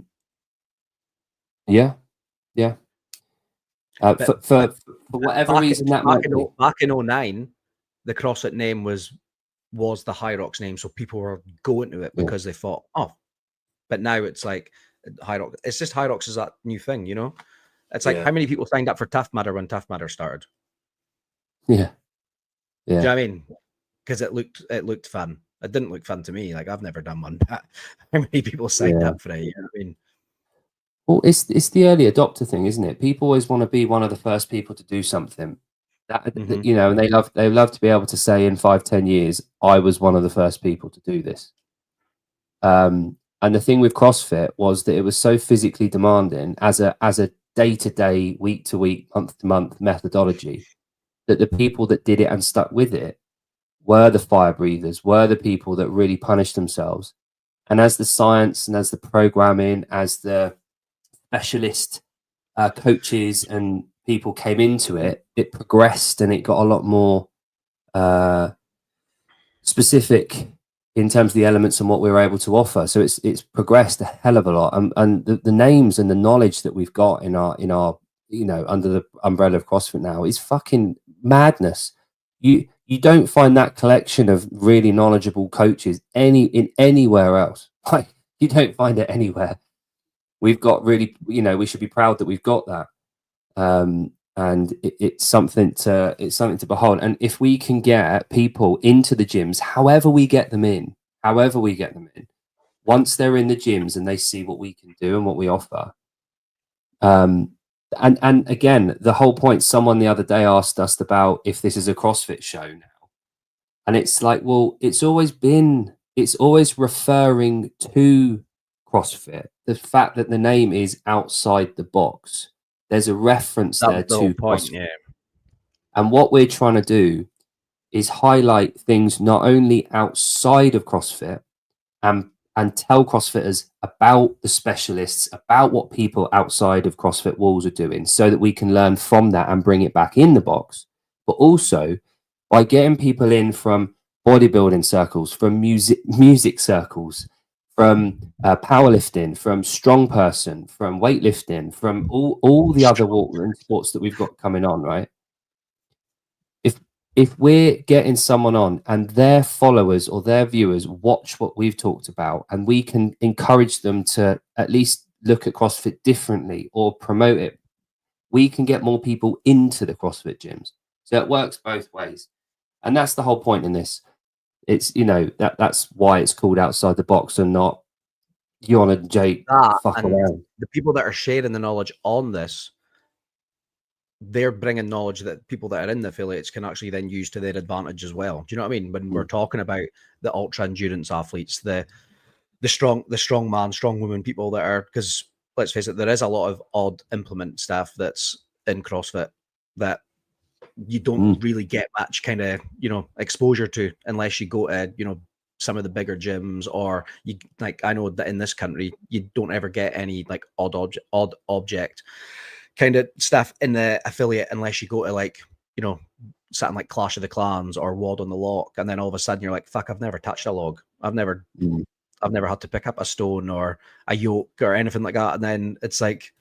whatever reason that might be. Back in 2009, the CrossFit name was the High Rocks name, so people were going to it because they thought, oh, but now it's like High Rocks. It's just High Rocks is that new thing, It's like how many people signed up for Tough Mudder when Tough Mudder started? Yeah. Do you know what I mean? Because it looked fun. It didn't look fun to me. Like, I've never done one. But how many people signed up for it? You know what I mean? Well, it's the early adopter thing, isn't it? People always want to be one of the first people to do something. And they love to be able to say in 5-10 years, I was one of the first people to do this. And the thing with CrossFit was that it was so physically demanding as a day-to-day, week-to-week, month-to-month methodology that the people that did it and stuck with it were the fire breathers, were the people that really punished themselves. And as the science and as the programming, as the specialist coaches and people came into it, it progressed and it got a lot more specific in terms of the elements and what we were able to offer. So it's progressed a hell of a lot. And the names and the knowledge that we've got in our under the umbrella of CrossFit now is fucking madness. you don't find that collection of really knowledgeable coaches anywhere else. Like, you don't find it anywhere. We've got really, we should be proud that we've got that. And it's something to behold. And if we can get people into the gyms, however we get them in, once they're in the gyms and they see what we can do and what we offer. And again, the whole point, someone the other day asked us about if this is a CrossFit show now. And it's like, well, it's always referring to CrossFit. The fact that the name is outside the box. There's a reference there to CrossFit. Yeah. And what we're trying to do is highlight things not only outside of CrossFit and tell CrossFitters about the specialists, about what people outside of CrossFit walls are doing, so that we can learn from that and bring it back in the box. But also by getting people in from bodybuilding circles, from music circles, from powerlifting, from strong person, from weightlifting, from all the other sports that we've got coming on, right? If we're getting someone on and their followers or their viewers watch what we've talked about, and we can encourage them to at least look at CrossFit differently or promote it, we can get more people into the CrossFit gyms. So it works both ways. And that's the whole point in this. It's, that's why it's called outside the box and not Jon and Jake fuck around. The people that are sharing the knowledge on this, they're bringing knowledge that people that are in the affiliates can actually then use to their advantage as well. Do you know what I mean? When we're talking about the ultra endurance athletes, the strong man, strong woman people that are, because let's face it, there is a lot of odd implement stuff that's in CrossFit that you don't really get much kind of, exposure to unless you go to, some of the bigger gyms, or you, like, I know that in this country, you don't ever get any like odd object kind of stuff in the affiliate unless you go to like, something like Clash of the Clans or WOD on the Lock, and then all of a sudden you're like, fuck, I've never touched a log. I've never had to pick up a stone or a yoke or anything like that. And then it's like,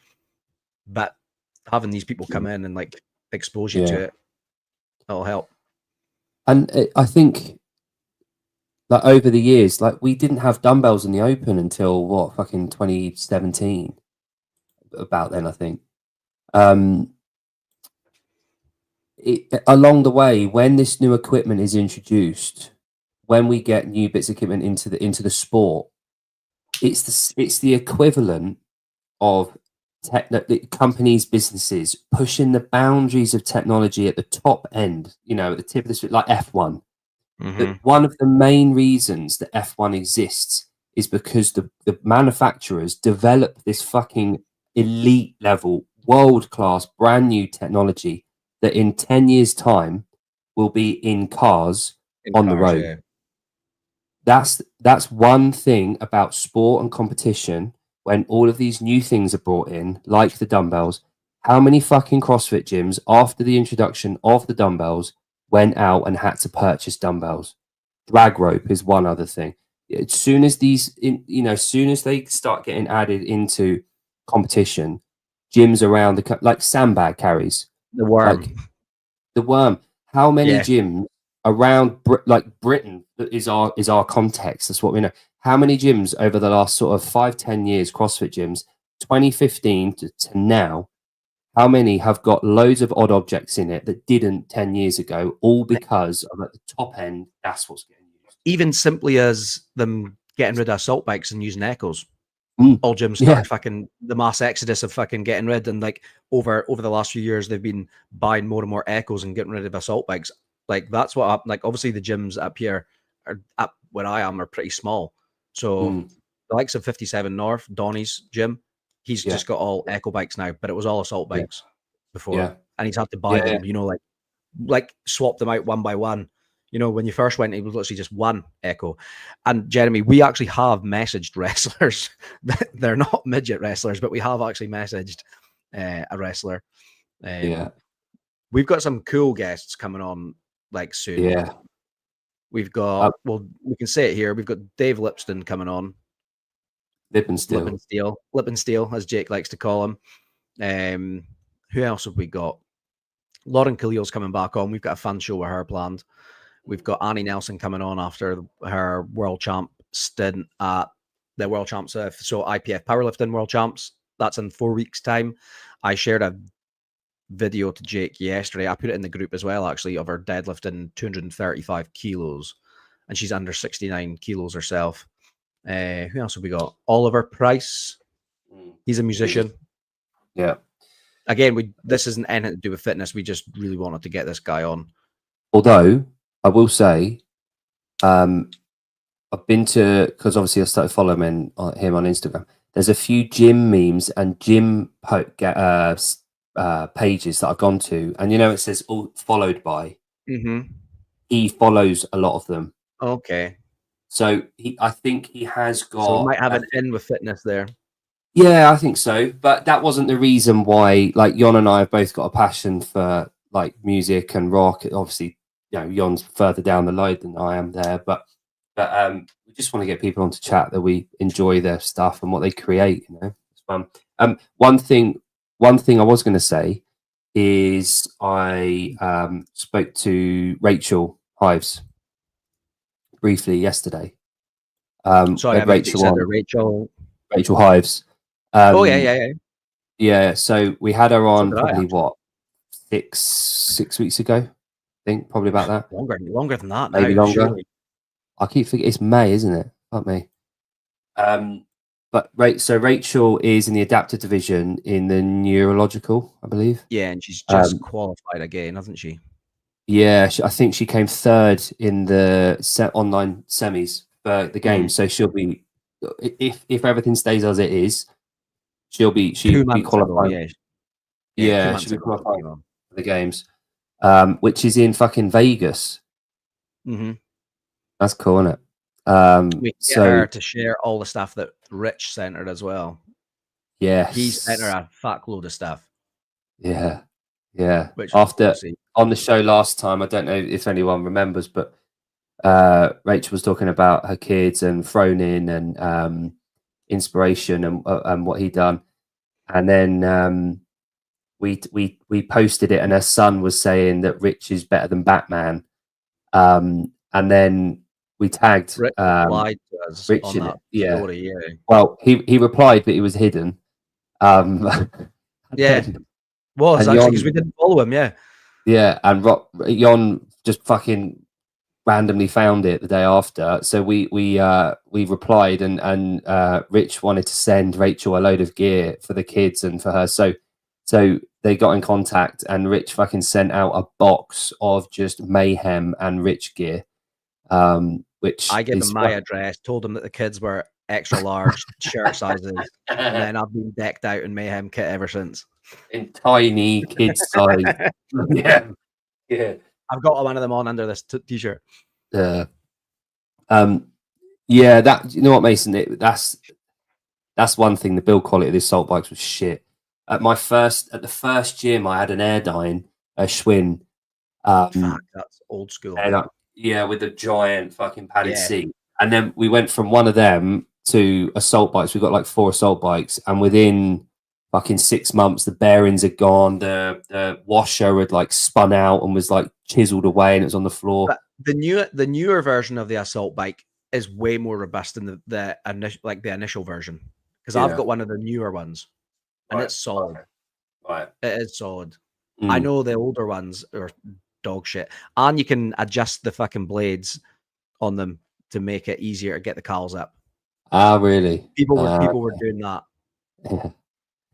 but having these people come in and like expose you to it, that'll help. And I think like over the years, like we didn't have dumbbells in the open until fucking 2017. About then, I think. Along the way, when this new equipment is introduced, when we get new bits of equipment into the sport, it's the equivalent of companies, businesses pushing the boundaries of technology at the top end, at the tip of the like F1. That one of the main reasons that F1 exists is because the manufacturers develop this fucking elite level, world-class, brand new technology that in 10 years' time will be in cars on the road. Yeah. That's one thing about sport and competition. When all of these new things are brought in, like the dumbbells, how many fucking CrossFit gyms after the introduction of the dumbbells went out and had to purchase dumbbells? Drag rope is one other thing. As soon as soon as they start getting added into competition, gyms around like sandbag carries, the worm, how many gyms around Britain is our context? That's what we know. How many gyms over the last sort of 5-10 years, CrossFit gyms, 2015 to now, how many have got loads of odd objects in it that didn't 10 years ago, all because of at the top end, that's what's getting used. Even simply as them getting rid of assault bikes and using echoes. All gyms started fucking the mass exodus of fucking getting rid, and like over the last few years they've been buying more and more echoes and getting rid of assault bikes. Like that's what happened. Like obviously the gyms up here are up where I am are pretty small. So the likes of 57 North, Donny's gym, he's just got all echo bikes now, but it was all assault bikes before. And he's had to buy them, like swap them out one by one. When you first went, it was literally just one echo. And Jeremy, we actually have messaged wrestlers. They're not midget wrestlers, but we have actually messaged a wrestler. We've got some cool guests coming on like soon. We've got, well, we can say it here. We've got Dave Lipston coming on. Lip and Steel, as Jake likes to call him. Who else have we got? Lauren Khalil's coming back on. We've got a fun show with her planned. We've got Annie Nelson coming on after her world champ stint at the world champs. So IPF powerlifting world champs. That's in 4 weeks' time. I shared a video to Jake yesterday. I put it in the group as well, actually, of her deadlifting 235 kilos, and she's under 69 kilos herself. Who else have we got? Oliver Price. He's a musician. Yeah. Again, this isn't anything to do with fitness. We just really wanted to get this guy on. Although I will say, I've been to, because obviously I started following him on Instagram. There's a few gym memes and gym pages that I've gone to, and it says all followed by. He follows a lot of them. Okay. So I think he has got. So we might have an in with fitness there. Yeah, I think so. But that wasn't the reason why. Like Jon and I have both got a passion for like music and rock. Obviously, Jon's further down the line than I am there, but we just want to get people on to chat that we enjoy their stuff and what they create. It's fun. One thing I was going to say is I spoke to Rachel Hives briefly yesterday. Sorry, I Rachel on Rachel Hives. Yeah. So we had her on probably 6 weeks ago. I think probably about that. Longer than that. Maybe longer. Surely. I keep thinking it's May, isn't it? Not me. But so Rachel is in the adaptive division in the neurological, I believe. Yeah, and she's just qualified again, hasn't she? Yeah, I think she came third in the online semis for the game. So she'll be, if everything stays as it is, she'll be qualified. Yeah, she'll be qualified for the games, which is in fucking Vegas. That's cool, isn't it? We get her to share all the stuff that Rich sent her as well. Yeah, he sent her a fuck load of stuff. Yeah. After on the show last time, I don't know if anyone remembers, but Rachel was talking about her kids and Fronin and inspiration and what he'd done, and then we posted it, and her son was saying that Rich is better than Batman, and then we tagged Rich replied to us Rich on that story, yeah. Well, he replied, but he was hidden. Was actually because we didn't follow him, yeah, and Jon just fucking randomly found it the day after, so we replied, and Rich wanted to send Rachel a load of gear for the kids and for her, so they got in contact, and Rich fucking sent out a box of just mayhem and Rich gear, which I gave him my address, told him that the kids were extra large shirt sizes, and then I've been decked out in mayhem kit ever since. In tiny kids size. Yeah. I've got one of them on under this t-shirt. That what, Mason, that's one thing. The build quality of the assault bikes was shit. At the first gym, I had an Airdyne, a Schwinn. Fuck, that's old school. With the giant fucking padded seat. And then we went from one of them to assault bikes. We got like 4 assault bikes, and within fucking 6 months, the bearings had gone. The washer had like spun out and was like chiseled away, and it was on the floor. But the newer version of the assault bike is way more robust than the initial version, because I've got one of the newer ones, and it's solid. Right, it is solid. I know the older ones are dog shit, and you can adjust the fucking blades on them to make it easier to get the cowls up. Ah, really? People were doing that.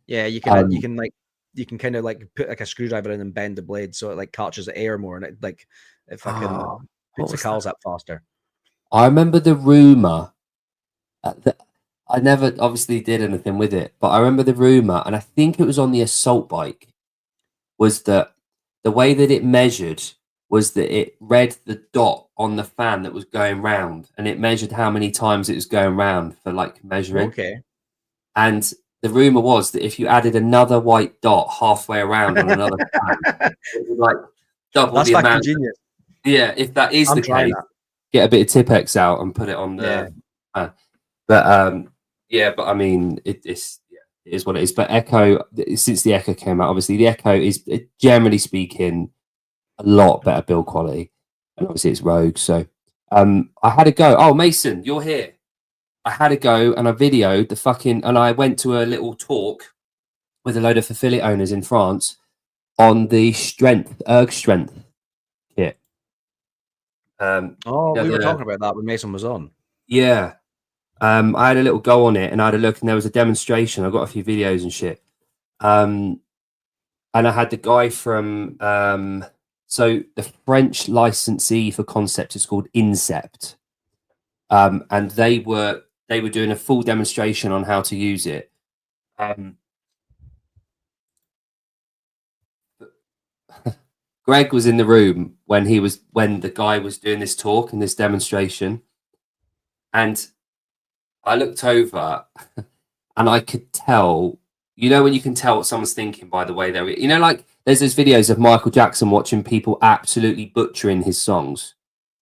Yeah, you can kind of like put like a screwdriver in and bend the blade so it like catches the air more, and it fucking puts the cowls up faster. I remember the rumor. I never obviously did anything with it, but I remember the rumor, and I think it was on the assault bike, was that the way that it measured was that it read the dot on the fan that was going round, and it measured how many times it was going round for like measuring. Okay. And the rumor was that if you added another white dot halfway around on another fan, it would like double That's the amount. Genius. Yeah, if that is the case, get a bit of Tipex out and put it on the. But I mean, it is what it is. But Echo, since the Echo came out, obviously the Echo is, generally speaking, a lot better build quality. and obviously it's Rogue. So I had to go. Oh, Mason, you're here. I had to go and I videoed the fucking, and I went to a little talk with a load of affiliate owners in France on the erg strength kit. We were talking about that when Mason was on. Yeah. I had a little go on it and I had a look, and there was a demonstration. I got a few videos and shit. And I had the guy from so the French licensee for Concept is called Incept. And they were doing a full demonstration on how to use it. Greg was in the room when the guy was doing this talk and this demonstration, and I looked over and I could tell, when you can tell what someone's thinking by the way they're, like there's those videos of Michael Jackson watching people absolutely butchering his songs.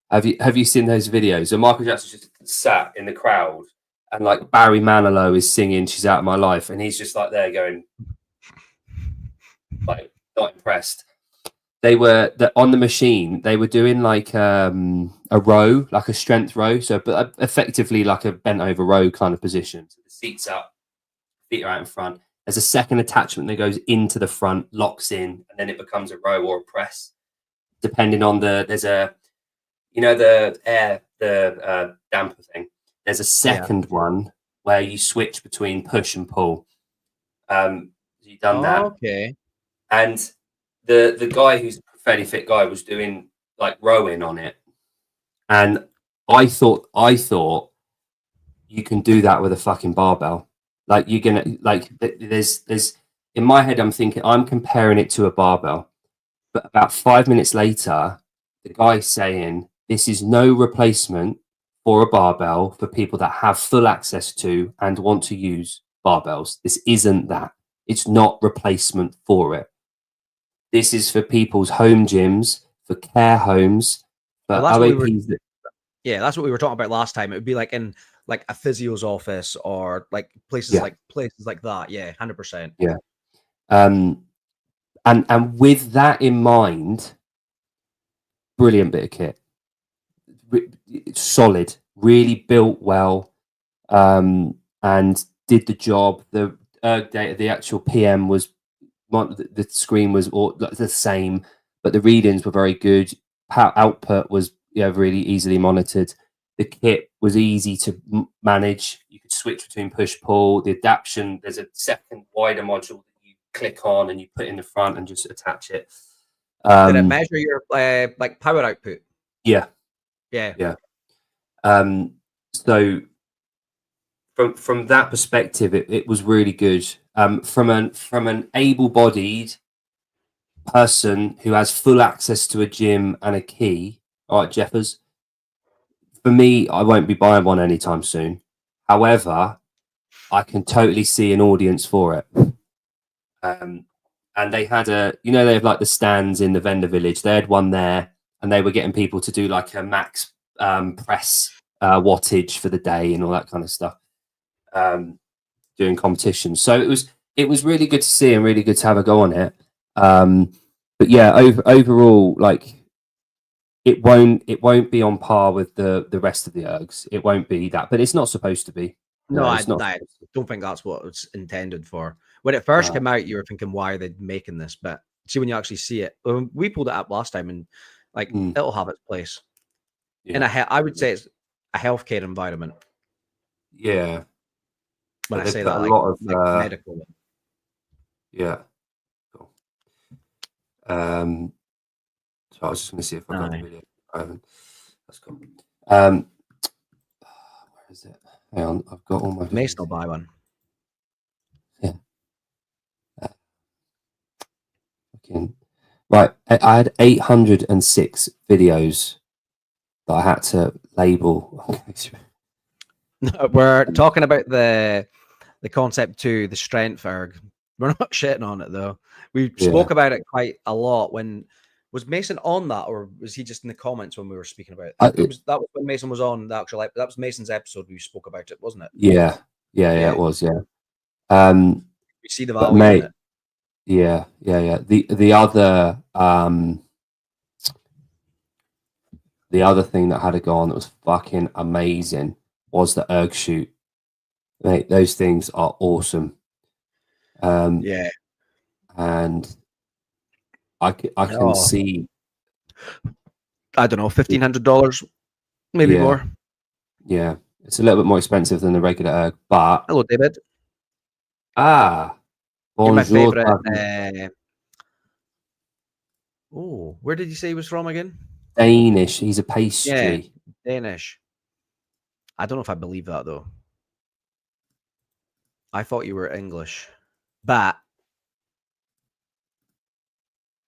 Have you seen those videos? So Michael Jackson just sat in the crowd and like Barry Manilow is singing "She's Out of My Life" and he's just like there going like not impressed. They were on the machine. They were doing like a row, like a strength row. So, but effectively like a bent over row kind of position. So the seats up, feet are out in front. There's a second attachment that goes into the front, locks in, and then it becomes a row or a press, depending on there's a, the air, the damper thing. There's a second one where you switch between push and pull. You've done that. Okay. And the guy who's a fairly fit guy was doing like rowing on it. And I thought you can do that with a fucking barbell. Like you're gonna like there's in my head I'm thinking I'm comparing it to a barbell. But about 5 minutes later, the guy's saying this is no replacement for a barbell for people that have full access to and want to use barbells. This isn't that. It's not replacement for it. This is for people's home gyms, for care homes, for OAPs. That's what we were talking about last time. It would be like in like a physio's office or like places like that. Yeah, 100%. Yeah. And with that in mind, brilliant bit of kit. It's solid, really built well, and did the job. The erg data, the actual PM was, the screen was all the same, but the readings were very good. Power output was really easily monitored. The kit was easy to manage. You could switch between push pull. The adaption, there's a second wider module that you click on and you put in the front and just attach it. Did it measure your like power output? Yeah. So from that perspective, it was really good. From an able-bodied person who has full access to a gym and a key, all right, Jeffers. For me, I won't be buying one anytime soon. However, I can totally see an audience for it. And they had they have like the stands in the vendor village. They had one there, and they were getting people to do like a max press wattage for the day and all that kind of stuff. Doing competitions. So it was really good to see and really good to have a go on it. But yeah, overall, like it won't be on par with the rest of the ergs. It won't be that, but it's not supposed to be. No, I don't think that's what it's intended for. When it first came out, you were thinking, why are they making this? But see, when you actually see it, we pulled it up last time, and like it'll have its place. And I would say it's a healthcare environment. Yeah. When but I say that, like, lot of medical. Yeah. Cool. So I was just going to see if I got the video. I haven't. That's cool. Where is it? Hang on, I've got all my. Mason will buy one. Yeah. Right, I had 806 videos that I had to label. No, we're talking about the concept to the strength erg. We're not shitting on it though. We spoke about it quite a lot. When was Mason on that, or was he just in the comments when we were speaking about it? That was when Mason was on the actual. That was Mason's episode. We spoke about it, wasn't it? Yeah, it was. Yeah. We see the value in it. Yeah. The other the other thing that had to go on that was fucking amazing was the erg shoot. Mate, those things are awesome. Yeah. And I can see. I don't know, $1,500, maybe Yeah. more. Yeah, it's a little bit more expensive than the regular erg, but Hello, David. You're You're my bonjour. favorite. Where did you say he was from again? Danish. He's a Yeah, pastry. Danish. I don't know if I believe that though. I thought you were English, but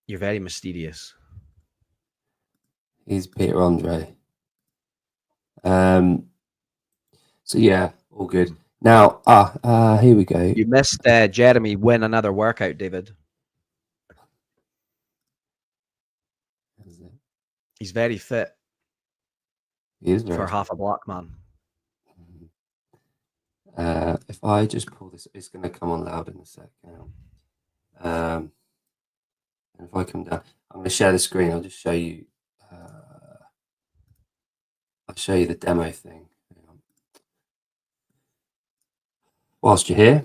you're very mysterious. He's Peter Andre. So yeah, all good. Now, here we go. You missed Jeremy win another workout, David. He's very fit He is for half a black man. If I just pull this, it's going to come on loud in a sec. And if I come down, I'm going to share the screen. I'll just show you. I'll show you the demo thing. Whilst you're here,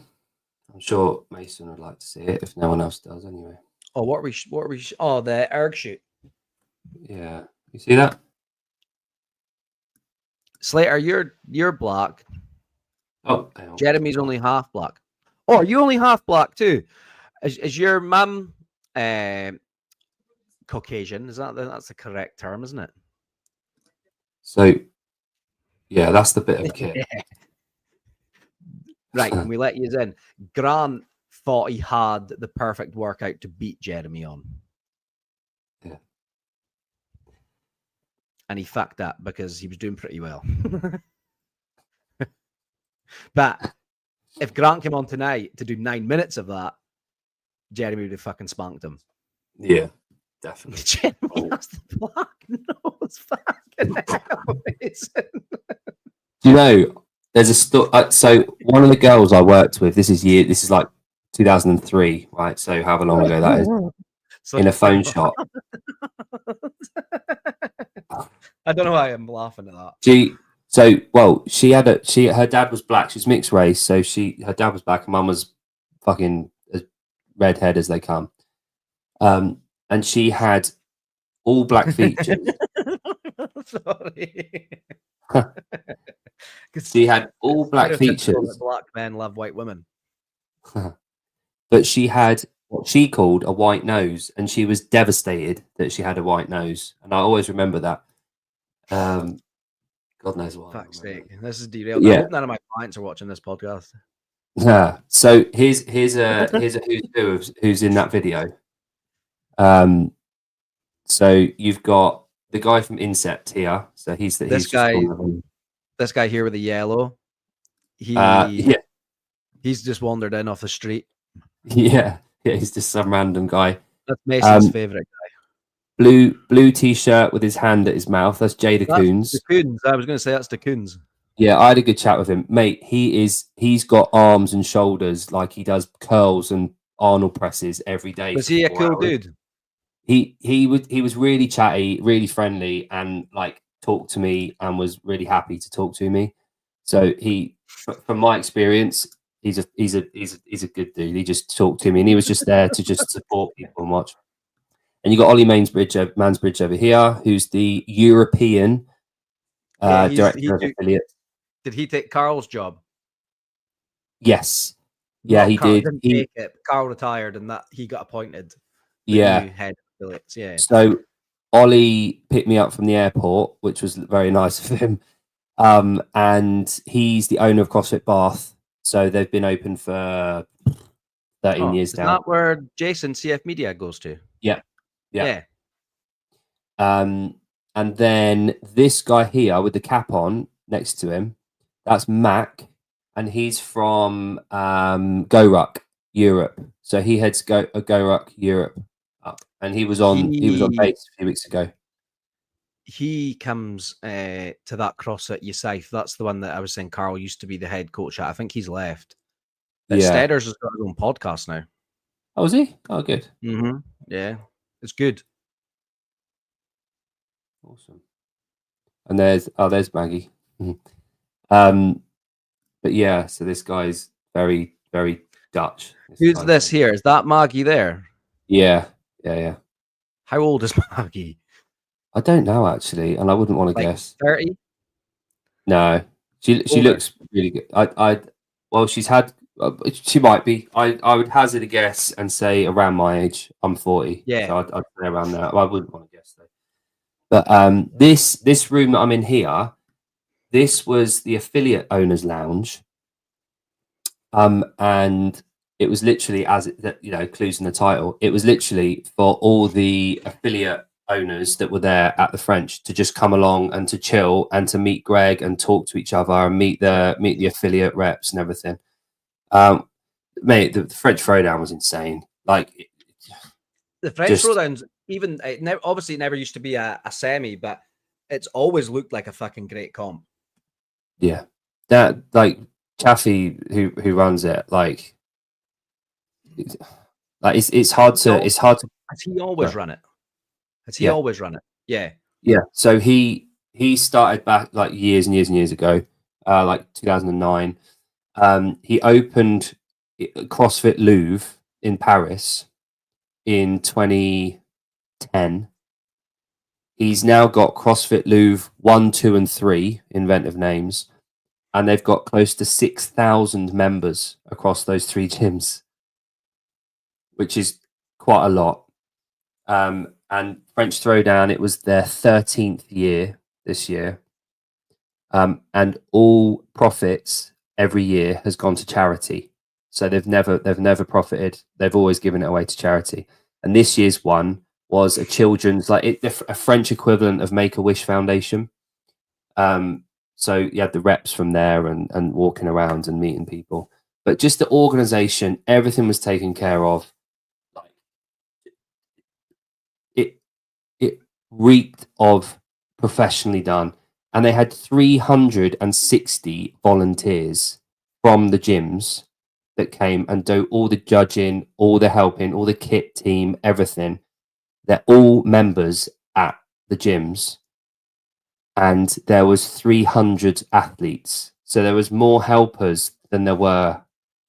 I'm sure Mason would like to see it if no one else does. Anyway. Oh, what are we? Oh, the erg shoot. Yeah, you see that? Slater, you're black. Oh, hang on. Jeremy's only half black. Oh, are you only half black too? Is your mum Caucasian? That's the correct term, isn't it? So, yeah, that's the bit of kit. Right, and we let you in. Grant thought he had the perfect workout to beat Jeremy on. Yeah. And he fucked that because he was doing pretty well. But if Grant came on tonight to do 9 minutes of that, Jeremy would have fucking spanked him. Yeah, definitely. Jeremy has the black nose. Fucking hell, Mason. You know, there's a so one of the girls I worked with. This is like 2003, right? So however long ago that is. So in a phone shop. I don't know why I'm laughing at that. Her dad was black. She's mixed race, so her dad was black, and mum was fucking as redhead as they come. And she had all black features. Sorry. She had all black features. Black men love white women. But she had what she called a white nose, and she was devastated that she had a white nose. And I always remember that. God knows why. Fuck's sake. This is derailed. Yeah. I hope none of my clients are watching this podcast. Yeah. So here's a who's who who's in that video. So you've got the guy from Incept here. So he's This guy here with the yellow. He's just wandered in off the street. Yeah, he's just some random guy. That's Mason's favorite guy. Blue t-shirt with his hand at his mouth. That's Jada Coons. The Coons. I was going to say that's the Coons. Yeah, I had a good chat with him, mate. He's got arms and shoulders like he does curls and Arnold presses every day. Was he a cool dude? He was really chatty, really friendly, and like talked to me and was really happy to talk to me. So from my experience, he's a good dude. He just talked to me, and he was just there to just support people and watch. And you got Ollie Mansbridge over here, who's the European director of affiliate. Did he take Carl's job? Yes. Yeah, he did. Didn't take it. Carl retired, and that he got appointed. New head of affiliates. Yeah. So Ollie picked me up from the airport, which was very nice of him. And he's the owner of CrossFit Bath. So they've been open for 13 years now. Is that where Jason CF Media goes to? Yeah. And then this guy here with the cap on next to him, that's Mac, and he's from GoRuck Europe. So he heads GoRuck Europe up, and he was on base a few weeks ago. He comes to that CrossFit Yusuf. That's the one that I was saying Carl used to be the head coach at. I think he's left. But Slaters has got his own podcast now. Oh, is he? Oh, good. Mm-hmm. Yeah, it's good. Awesome. And there's Maggie. But yeah, so this guy's very, very Dutch. Who's this here? Is that Maggie there? Yeah. How old is Maggie? I don't know actually, and I wouldn't want to Like guess. 30? No, she Older. looks really good. Well, she might be. I would hazard a guess and say around my age. I'm 40. Yeah. So I'd say around that. I wouldn't want to guess though. But this room that I'm in here, this was the affiliate owners' lounge. And it was literally clues in the title. It was literally for all the affiliate owners that were there at the French to just come along and to chill and to meet Greg and talk to each other and meet the affiliate reps and everything. Mate, the French Throwdown was insane. Like the French Throwdowns, even obviously it never used to be a semi, but it's always looked like a fucking great comp. Yeah, that like Chaffee who runs it, like it's hard to. Has he always run it? Has he always run it? Yeah. Yeah. So he started back like years and years and years ago, like 2009. He opened CrossFit Louvre in Paris in 2010. He's now got CrossFit Louvre 1, 2, and 3, inventive names, and they've got close to 6,000 members across those 3 gyms, which is quite a lot. And French Throwdown, it was their 13th year this year, and all profits every year has gone to charity. So they've never profited. They've always given it away to charity. And this year's one was a children's, a French equivalent of Make-A-Wish Foundation. So you had the reps from there and walking around and meeting people. But just the organization, everything was taken care of. It reeked of professionally done. And they had 360 volunteers from the gyms that came and do all the judging, all the helping, all the kit team, everything. They're all members at the gyms. And there was 300 athletes. So there was more helpers than there were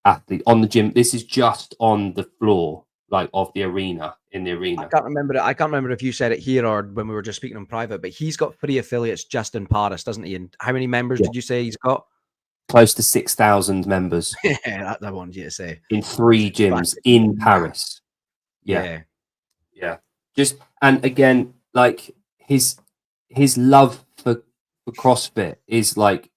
athletes on the gym. This is just on the floor, like of the arena, in the arena. I can't remember if you said it here or when we were just speaking in private, but he's got 3 affiliates just in Paris, doesn't he? And how many members did you say he's got? Close to 6,000 members. Yeah, that I wanted you to say. In 3 gyms in Paris. Yeah. Just, and again, like his love for CrossFit is like,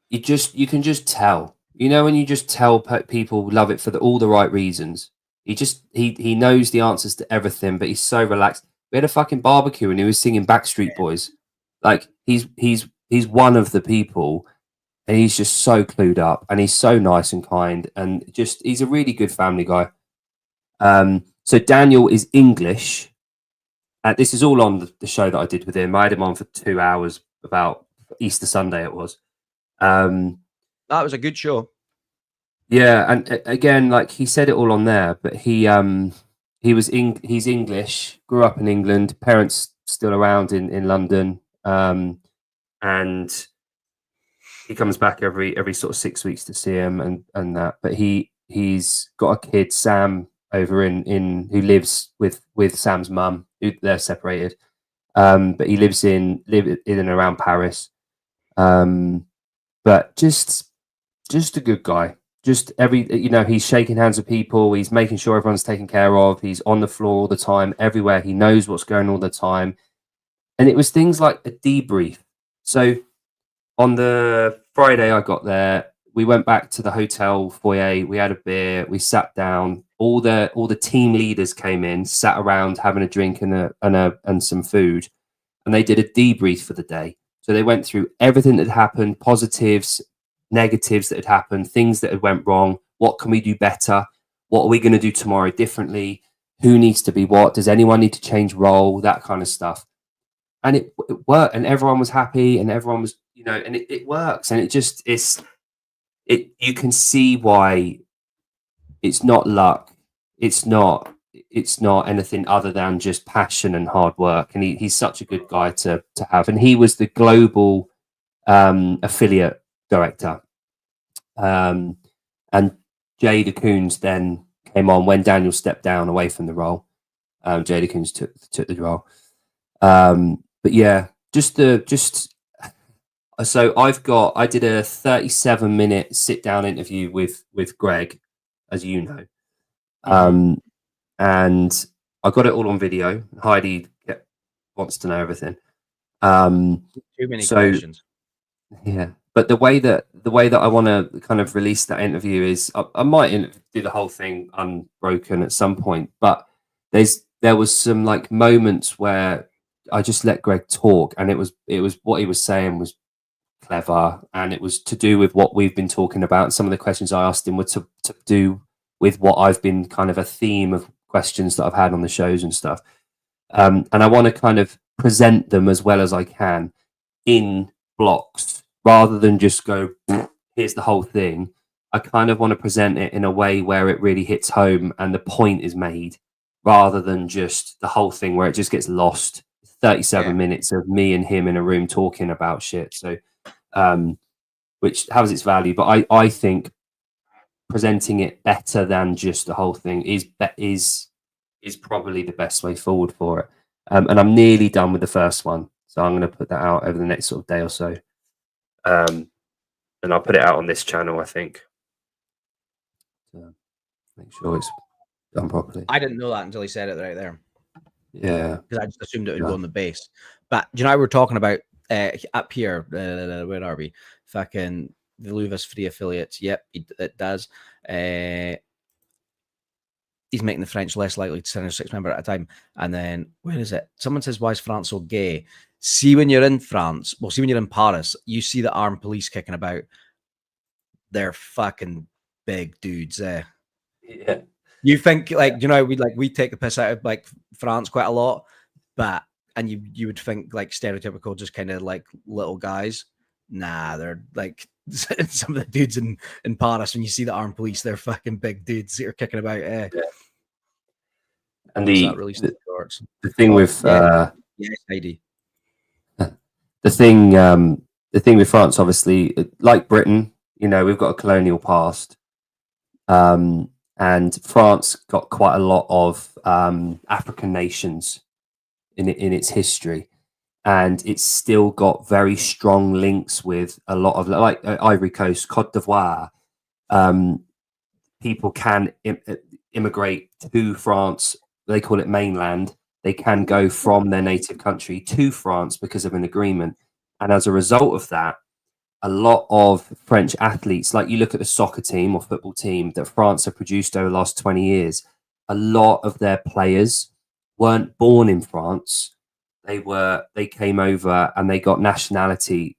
you can just tell, when you just tell people love it for all the right reasons. He knows the answers to everything, but he's so relaxed. We had a fucking barbecue and he was singing Backstreet Boys. Like he's one of the people, and he's just so clued up, and he's so nice and kind, and just he's a really good family guy. So Daniel is English. This is all on the show that I did with him. I had him on for 2 hours about Easter Sunday. It was. That was a good show. Yeah, and again, like he said it all on there, but he's English, grew up in England, parents still around in London, and he comes back every sort of 6 weeks to see him and that. But he's got a kid, Sam, over in who lives with Sam's mum. They're separated, but he lives in and around Paris. But just a good guy. Just he's shaking hands with people. He's making sure everyone's taken care of. He's on the floor all the time, everywhere. He knows what's going on all the time. And it was things like a debrief. So on the Friday I got there, we went back to the hotel foyer. We had a beer. We sat down. All the team leaders came in, sat around having a drink and some food, and they did a debrief for the day. So they went through everything that had happened, positives, negatives that had happened, things that had went wrong. What can we do better? What are we going to do tomorrow differently? Who needs to be what? Does anyone need to change role? That kind of stuff. And it worked, and everyone was happy, and everyone was, and it works. And you can see why it's not luck. It's not it's not anything other than just passion and hard work. And he's such a good guy to have. And he was the global affiliate director. And Jay DeCoons then came on when Daniel stepped down away from the role. Jay DeCoons took the role. But yeah, so I did a 37-minute sit down interview with Greg, as you know. And I got it all on video. Heidi wants to know everything. Too many questions. Yeah, but the way that I want to kind of release that interview is I might do the whole thing unbroken at some point, but there was some like moments where I just let Greg talk, and it was what he was saying was clever, and it was to do with what we've been talking about. Some of the questions I asked him were to do with what I've been kind of a theme of questions that I've had on the shows and stuff. And I want to kind of present them as well as I can in blocks rather than just go, here's the whole thing. I kind of want to present it in a way where it really hits home and the point is made rather than just the whole thing where it just gets lost. 37 minutes of me and him in a room talking about shit. So, which has its value, but I think presenting it better than just the whole thing is probably the best way forward for it. And I'm nearly done with the first one, so I'm going to put that out over the next sort of day or so. And I'll put it out on this channel, I think. So make sure it's done properly. I didn't know that until he said it right there. Yeah, because I just assumed it would go on the base. But you know, we're talking about up here. Where are we? Fucking the Luvis free affiliates. Yep, it does. He's making the French less likely to send a 6 member at a time. And then where is it? Someone says, "Why is France so gay?" See, when you're in France, well, see when you're in Paris, you see the armed police kicking about. They're fucking big dudes. Yeah. You think like, you know, we take the piss out of like France quite a lot, but you would think like stereotypical, just kind of like little guys. Nah, they're like some of the dudes in Paris. When you see the armed police, they're fucking big dudes that are kicking about. Yeah. And the thing with yes, Heidi. The thing with France, obviously, like Britain, you know, we've got a colonial past. And France got quite a lot of African nations in its history, and it's still got very strong links with a lot of like Ivory Coast, Cote d'Ivoire. People can immigrate to France. They call it mainland. They can go from their native country to France because of an agreement, and as a result of that, a lot of French athletes, like you look at the soccer team or football team that France have produced over the last 20 years, a lot of their players weren't born in France. They came over and they got nationality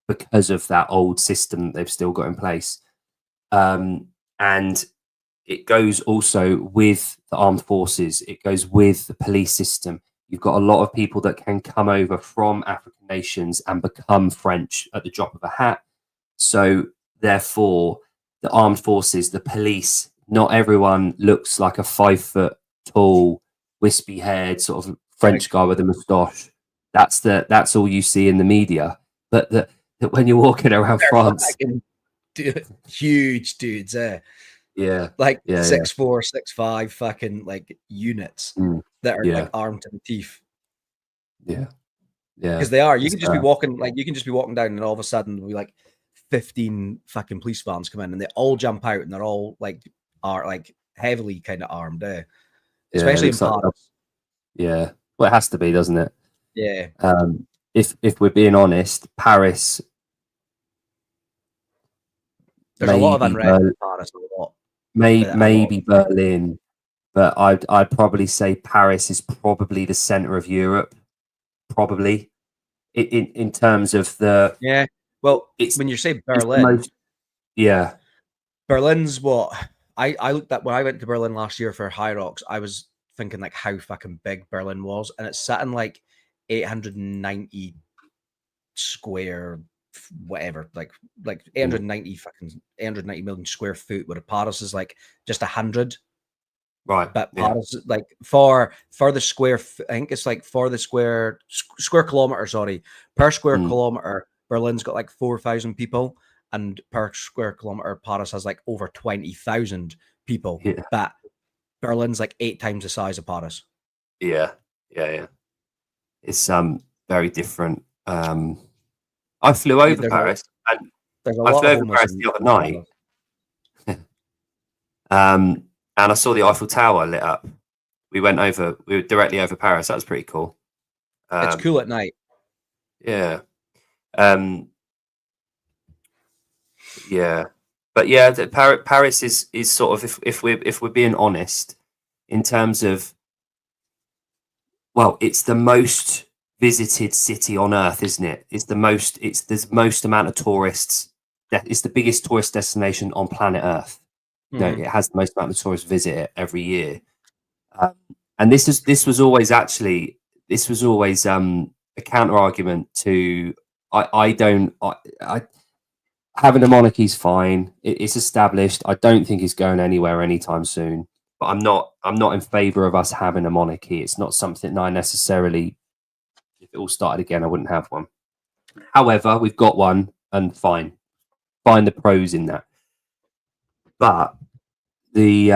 because of that old system that they've still got in place. And it goes also with the armed forces. It goes with the police system. You've got a lot of people that can come over from African nations and become French at the drop of a hat. So therefore, the armed forces, the police, not everyone looks like a 5 foot tall, wispy haired sort of French guy with a moustache. That's all you see in the media. But that when you're walking around France, huge dudes, yeah, like 6'4", 6'5", fucking like units that are like armed to the teeth. Yeah, because they are. You can just be walking, like you can just be walking down, and all of a sudden there'll be like 15 fucking police vans come in, and they all jump out, and they're all like are like heavily kind of armed, especially in Paris. Yeah, well, it has to be, doesn't it? Yeah. If we're being honest, Paris. There's a lot of unrest in Paris. A lot. Maybe Berlin, but I'd probably say Paris is probably the center of Europe. Probably, in terms of the Well, it's when you say Berlin, Berlin's what I looked at when I went to Berlin last year for High Rocks. I was thinking like how fucking big Berlin was, and it's sat in like 890 square whatever, like 890 fucking 890 million square foot, where Paris is like just 100. Right. But Yeah. Paris, like for the square, I think it's like for the square kilometer. Sorry, per square kilometer, Berlin's got like 4,000 people, and per square kilometer, Paris has like over 20,000 people. Yeah. But Berlin's like 8 times the size of Paris. Yeah. Yeah. Yeah. It's very different. I flew over Paris, and There's a I lot flew of over homeless Paris the other night. Paris. And I saw the Eiffel Tower lit up. We were directly over Paris. That was pretty cool. It's cool at night. Yeah. Yeah. But yeah, Paris is sort of, if we're being honest, in terms of, well, it's the most visited city on earth, isn't it? There's the most amount of tourists. It's the biggest tourist destination on planet Earth. You know, it has the most amount of tourists visit it every year. And this was always a counter argument to having a monarchy is fine. It's established. I don't think it's going anywhere anytime soon. But I'm not in favour of us having a monarchy. It's not something that I necessarily, if it all started again, I wouldn't have one. However, we've got one, and fine. Find the pros in that. But the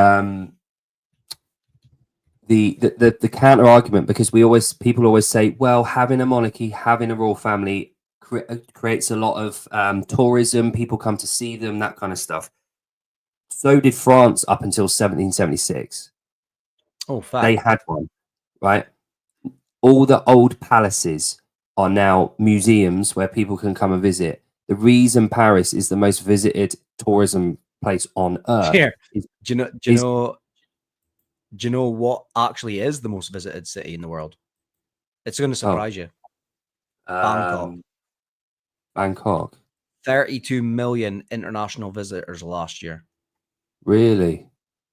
counter argument, because people always say, well, having a monarchy, having a royal family creates a lot of tourism. People come to see them, that kind of stuff. So did France up until 1776. Oh, fact. They had one, right? All the old palaces are now museums where people can come and visit. The reason Paris is the most visited tourism place on earth. Yeah. Do you know what actually is the most visited city in the world? It's going to surprise you. Bangkok. 32 million international visitors last year. Really?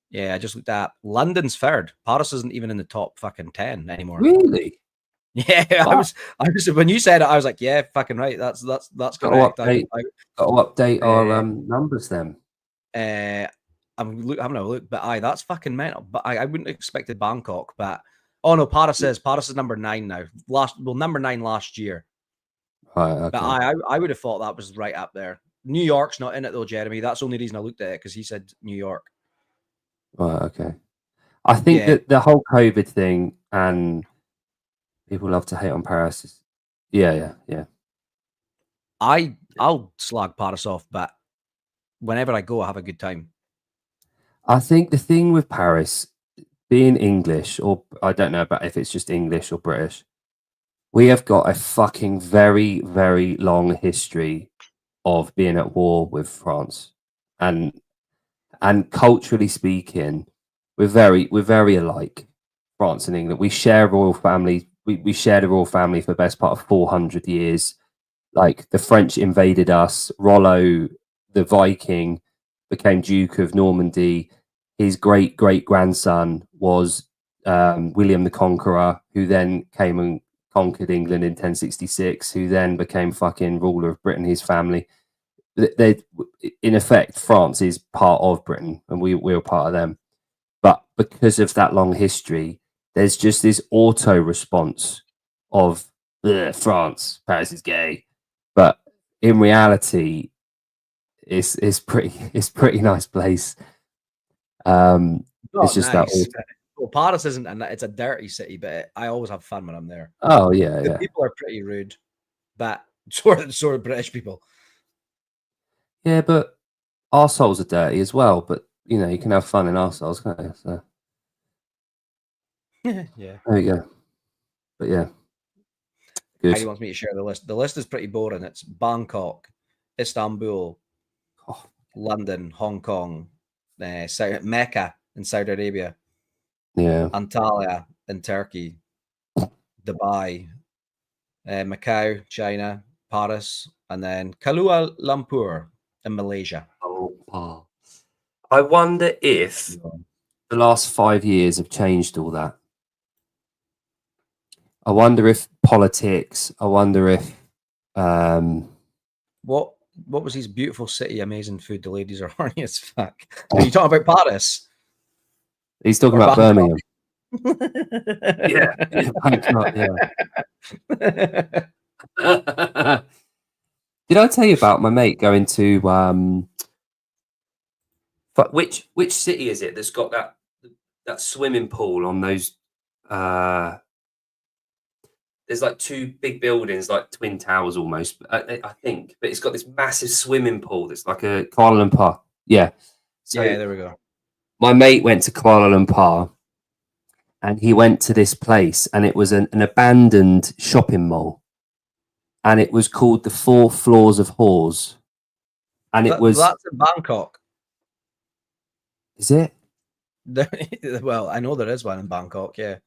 Yeah, I just looked at London's third. Paris isn't even in the top fucking 10 anymore. Really? Yeah, I was when you said it, I was like, yeah, fucking right. That's correct. Got to update our numbers then. I'm having a look, but that's fucking mental. But I wouldn't have expected Bangkok, but oh no, Paris is number 9 now. Number 9 last year. Right, okay. But I would have thought that was right up there. New York's not in it though, Jeremy. That's the only reason I looked at it, because he said New York. Right, okay. I think that the whole COVID thing, and people love to hate on Paris. Yeah. I'll slag Paris off, but whenever I go, I have a good time. I think the thing with Paris, being English, or I don't know about if it's just English or British, we have got a fucking very, very long history of being at war with France, and culturally speaking, we're very alike. France and England, we share a royal family. We shared a royal family for the best part of 400 years. Like, the French invaded us. Rollo, the Viking, became Duke of Normandy. His great grandson was William the Conqueror, who then came and conquered England in 1066, who then became fucking ruler of Britain, his family. They, in effect, France is part of Britain, and we're part of them. But because of that long history, there's just this auto response of France, Paris is gay. But in reality, it's pretty nice place. It's just nice. that. Well, Paris isn't, and it's a dirty city, but I always have fun when I'm there. Oh yeah, the people are pretty rude, but sort of British people. Yeah, but arseholes are dirty as well. But you know, you can have fun in arseholes, can't you? So yeah, there you go. But yeah, good. Heidi wants me to share the list. The list is pretty boring. It's Bangkok, Istanbul, London, Hong Kong, Mecca in Saudi Arabia, Antalya in Turkey, Dubai, Macau, China, Paris, and then Kuala Lumpur in Malaysia. Oh. I wonder if the last 5 years have changed all that. I wonder if politics. I wonder if what was his beautiful city, amazing food? The ladies are horny as fuck. Are you talking about Paris? He's talking Or about Bangkok. Birmingham. Yeah, Bangkok, yeah. Did I tell you about my mate going to which city is it that's got that swimming pool on those there's like two big buildings, like twin towers almost, I think, but it's got this massive swimming pool that's like a Kuala Lumpur. Yeah. So Yeah, there we go. my mate went to Kuala Lumpur and he went to this place and it was an abandoned shopping mall and it was called the 4 Floors of Whores. And it was... That's in Bangkok. Is it? Well, I know there is one in Bangkok, yeah.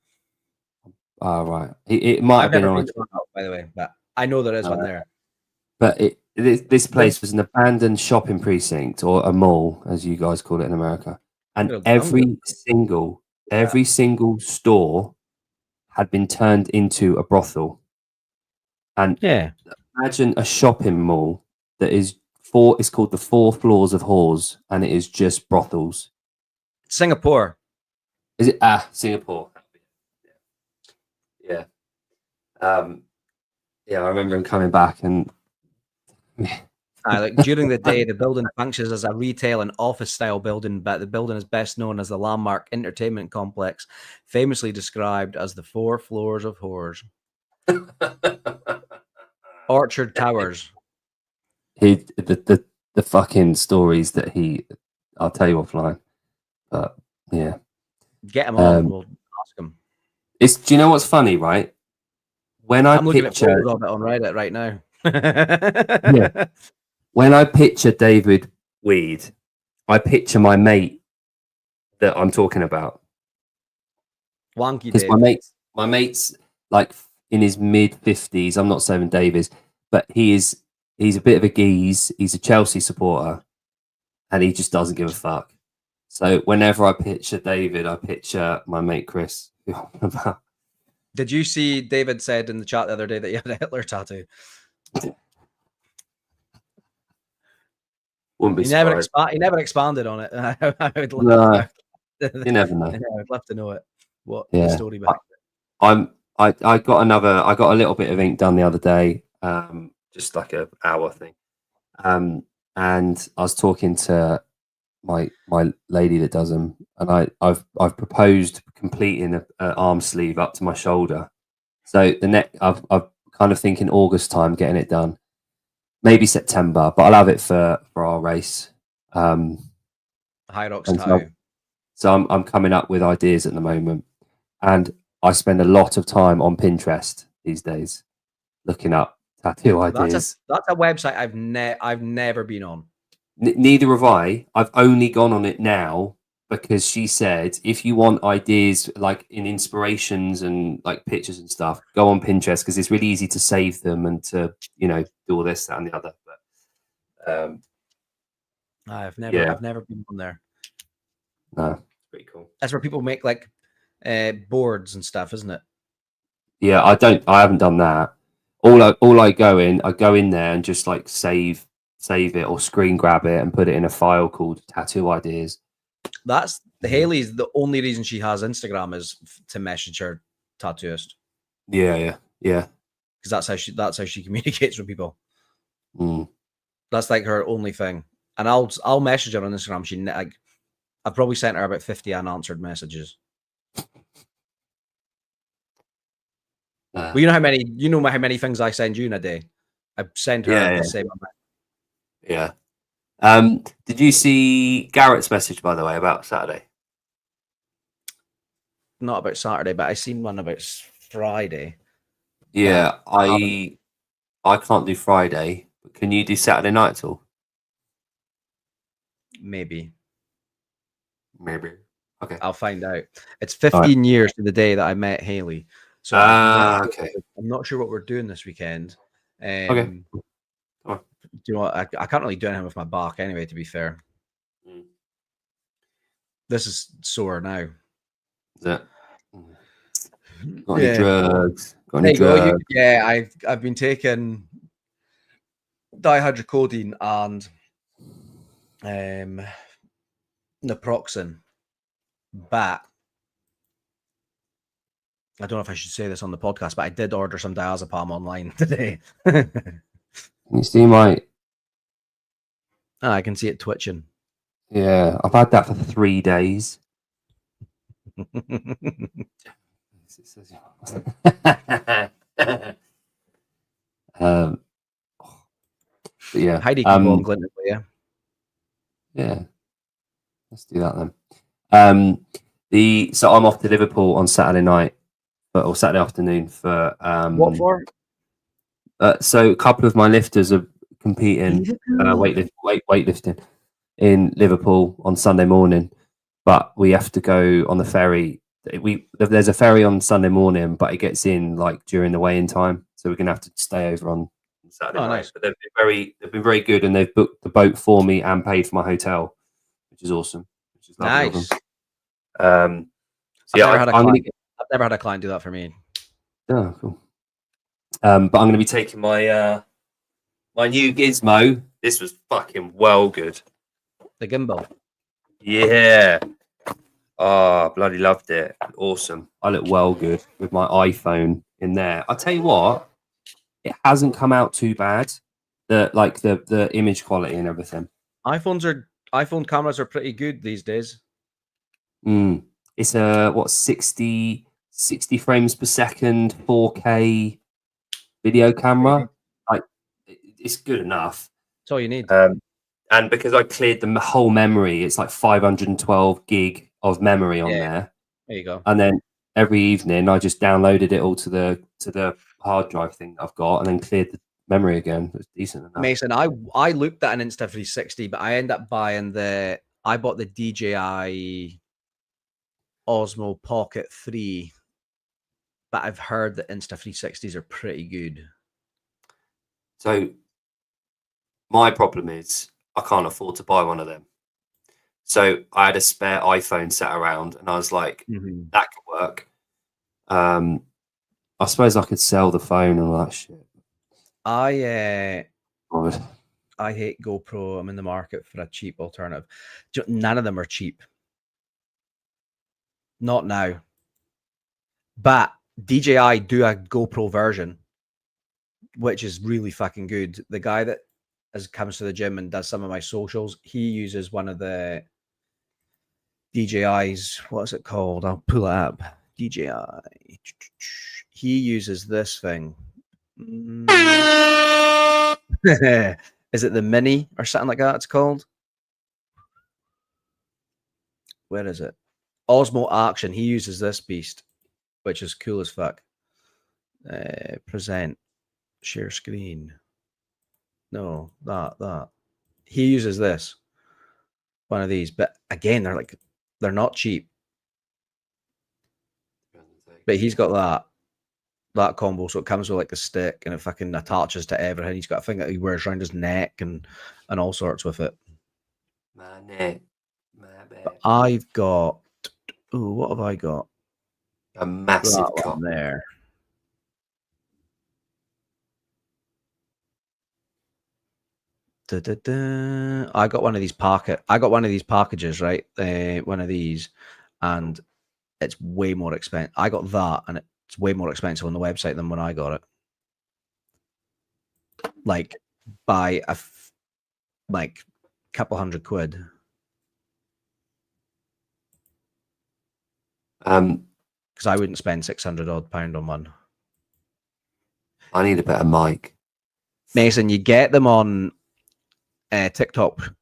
Oh, right. It might I've have been never on been to Bangkok, by the way, but I know there is one there. But this place was an abandoned shopping precinct or a mall, as you guys call it in America. And every single store had been turned into a brothel. And yeah, imagine a shopping mall that is it's called the 4 Floors of Whores, and it is just brothels. Singapore. Is it? Singapore. Yeah. Yeah, I remember him coming back and Like during the day, the building functions as a retail and office-style building, but the building is best known as the landmark entertainment complex, famously described as the 4 Floors of Whores. Orchard Towers. The fucking stories that I'll tell you offline. But yeah, get him on and we'll ask him. Do you know what's funny, right? When I'm looking at photos of it on Reddit right now. Yeah. When I picture David Weed, I picture my mate that I'm talking about. Wonky Because Dave. my mate's like in his mid-50s. I'm not saying Dave is, but he's a bit of a geeze. He's a Chelsea supporter, and he just doesn't give a fuck. So whenever I picture David, I picture my mate Chris. Did you see David said in the chat the other day that he had a Hitler tattoo? Wouldn't be surprised. He never expanded on it. I would love, No, you never know. I'd love to know it. What the story behind it. I got a little bit of ink done the other day, just like an hour thing. And I was talking to my lady that does them, and I've proposed completing an arm sleeve up to my shoulder. So I've kind of thinking August time getting it done, maybe September, but I'll have it for our race. High Rocks tattoo. So I'm coming up with ideas at the moment, and I spend a lot of time on Pinterest these days, looking up tattoo ideas. That's a website I've never been on. Neither have I. I've only gone on it now because she said if you want ideas like in inspirations and like pictures and stuff, go on Pinterest because it's really easy to save them and to do all this, that, and the other. But I've never been on there. No, pretty cool. That's where people make like boards and stuff, isn't it? Yeah, I haven't done that. All I go in there and just like save it or screen grab it and put it in a file called tattoo ideas. That's Haley's the only reason she has Instagram is to message her tattooist. Yeah. Because that's how she communicates with people. Mm. That's like her only thing. And I'll message her on Instagram. I've probably sent her about 50 unanswered messages. Well, you know how many things I send you in a day. I send her the same amount. Yeah. Did you see Garrett's message, by the way, about Saturday? Not about Saturday, but I seen one about Friday. Yeah, I can't do Friday, but can you do Saturday night at all? Maybe. Okay. I'll find out. It's 15 years to the day that I met Haley. So okay. I'm not sure what we're doing this weekend. Okay. Do you know what? I can't really do anything with my back anyway, to be fair. This is sore now. Is it? Got any drugs? There you go. Yeah, I've been taking dihydrocodone and naproxen. But I don't know if I should say this on the podcast, but I did order some diazepam online today. You see my I can see it twitching. yeah, I've had that for 3 days. But yeah, Heidi can go on Glinton for you. yeah, let's do that then. So I'm off to Liverpool on Saturday night, or Saturday afternoon for What for? So a couple of my lifters are competing weightlifting in Liverpool on Sunday morning, but we have to go on the ferry. There's a ferry on Sunday morning, but it gets in like during the weigh-in time, so we're gonna have to stay over on Saturday night. Nice. But they've been very good, and they've booked the boat for me and paid for my hotel, which is awesome. Which is lovely of Nice. them. So yeah, I've never had a client do that for me. Oh, cool. But I'm going to be taking my my new gizmo. This was fucking well good. The gimbal. Yeah. Oh, bloody loved it. Awesome. I look well good with my iPhone in there. I'll tell you what, it hasn't come out too bad. The image quality and everything. iPhone cameras are pretty good these days. It's a 60 frames per second 4K video camera. Like, it's good enough. That's all you need. And because I cleared the whole memory, it's like 512 gig of memory on there. There you go. And then every evening I just downloaded it all to the hard drive thing that I've got, and then cleared the memory again. It was decent enough. Mason, I looked at an Insta360, but I ended up buying I bought the DJI Osmo Pocket 3, but I've heard that Insta360s are pretty good. So my problem is I can't afford to buy one of them. So I had a spare iPhone sat around, and I was like, that could work. I suppose I could sell the phone and all that shit. I hate GoPro. I'm in the market for a cheap alternative. None of them are cheap. Not now. But DJI do a GoPro version, which is really fucking good. The guy that comes to the gym and does some of my socials, he uses one of the DJI's, what's it called? I'll pull it up. DJI. He uses this thing. Is it the Mini or something like that it's called? Where is it? Osmo Action. He uses this beast, which is cool as fuck. Present. Share screen. No, that. He uses this. One of these. But again, they're not cheap. But he's got that combo, so it comes with like a stick and it fucking attaches to everything. He's got a thing that he wears around his neck and all sorts with it. My neck. My back. But I've got what have I got? A massive cup there. I got one of these packages, right? One of these, and it's way more expensive. I got that, and it's way more expensive on the website than when I got it. Like by a couple £100. Because I wouldn't spend £600 on one. I need a better mic. Mason, you get them on TikTok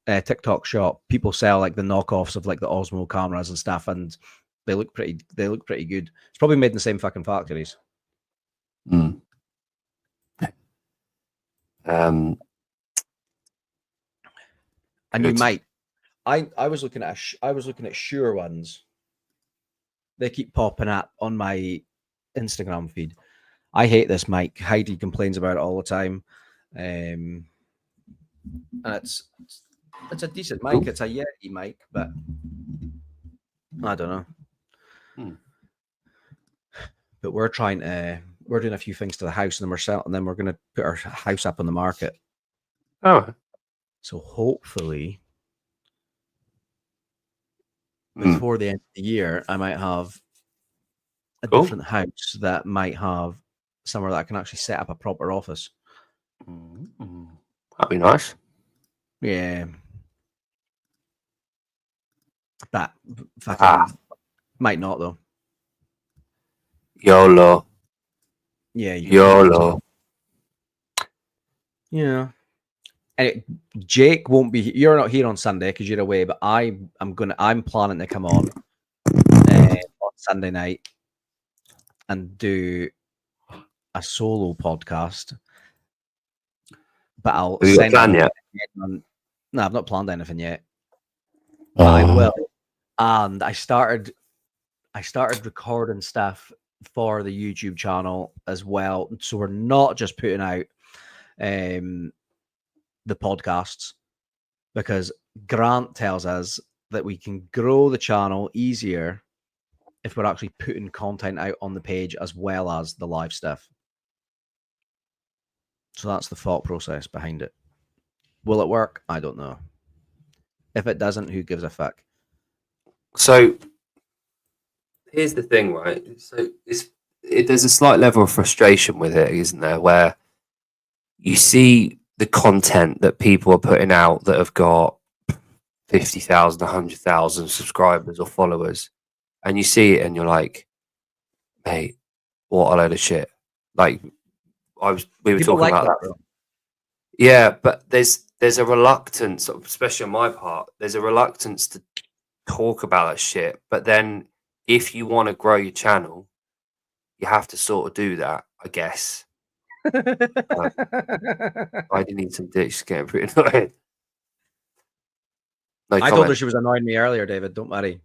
shop. People sell like the knockoffs of like the Osmo cameras and stuff, and they look pretty good. It's probably made in the same fucking factories. And you might. I was looking at Shure ones. They keep popping up on my Instagram feed. I hate this mic. Heidi complains about it all the time. And it's a decent mic. It's a Yeti mic, but I don't know. But we're doing a few things to the house, and then we're gonna put our house up on the market. Oh, so hopefully before the end of the year, I might have a Cool. different house that might have somewhere that I can actually set up a proper office. That'd be nice. Yeah. But fucking might not though. YOLO. Yeah, you can say that as YOLO. well. Yeah. And Jake won't be. You're not here on Sunday because you're away. But I'm planning to come on Sunday night and do a solo podcast. But I'll Have you got a plan yet? No, I've not planned anything yet. But I will. And I started recording stuff for the YouTube channel as well. So we're not just putting out the podcasts, because Grant tells us that we can grow the channel easier if we're actually putting content out on the page as well as the live stuff. So that's the thought process behind it. Will it work? I don't know. If it doesn't, who gives a fuck? So here's the thing, right? So there's a slight level of frustration with it, isn't there? Where you see the content that people are putting out that have got 50,000, 100,000 subscribers or followers, and you see it and you're like, mate, what a load of shit. Like we were People talking like about that. Yeah, but there's a reluctance, especially on my part, there's a reluctance to talk about that shit. But then if you want to grow your channel, you have to sort of do that, I guess. I do need some dicks getting pretty annoying. No I told her comment. she was annoying me earlier, David. Don't worry.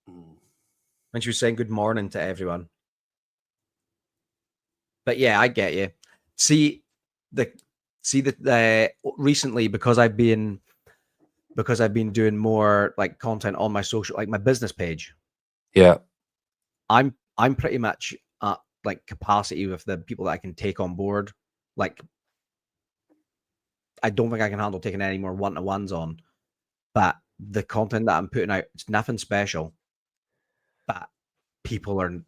When she was saying good morning to everyone. But yeah, I get you. See that recently, because I've been doing more like content on my social, like my business page. Yeah. I'm pretty much at like capacity with the people that I can take on board. Like, I don't think I can handle taking any more one-to-ones on. But the content that I'm putting out, it's nothing special. But people are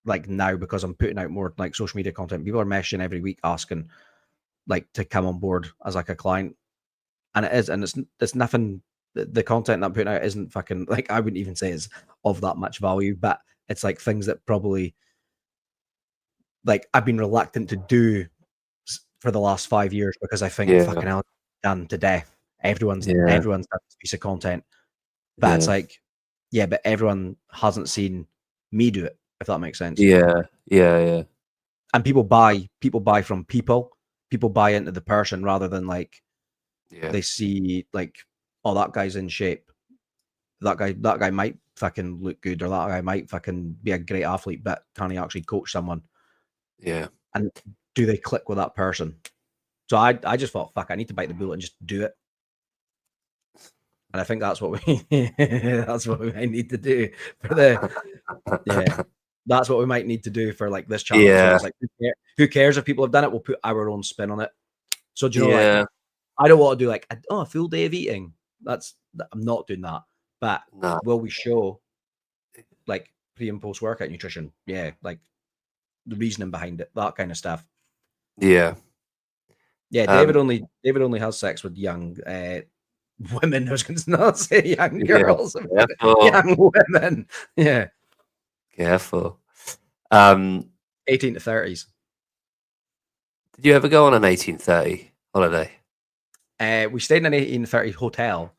like, now, because I'm putting out more like social media content, people are messaging every week asking like to come on board as like a client. And it is, and it's nothing. The content that I'm putting out isn't fucking like, I wouldn't even say it's of that much value, but it's like things that probably like I've been reluctant to do for the last 5 years, because I think fucking hell, done to death. Everyone's done this piece of content, but it's like, yeah, but everyone hasn't seen me do it, if that makes sense. Yeah. And people buy from people buy into the person rather than like they see like, oh, that guy's in shape, that guy might fucking look good, or that guy might fucking be a great athlete, but can he actually coach someone? Yeah. And do they click with that person? So I just thought, fuck, I need to bite the bullet and just do it. And I think that's what we might need to do for the that's what we might need to do for like this channel. Yeah. So it's like, who cares if people have done it? We'll put our own spin on it. So do you know, Yeah. like, I don't want to do like a full day of eating. I'm not doing that. But will we show like pre and post workout nutrition? Yeah, like the reasoning behind it, that kind of stuff. Yeah. Yeah, David only has sex with young women. I was going to not say young girls, young women. Yeah, careful. 18 to 30s. Did you ever go on an 1830 holiday? We stayed in an 1830 hotel.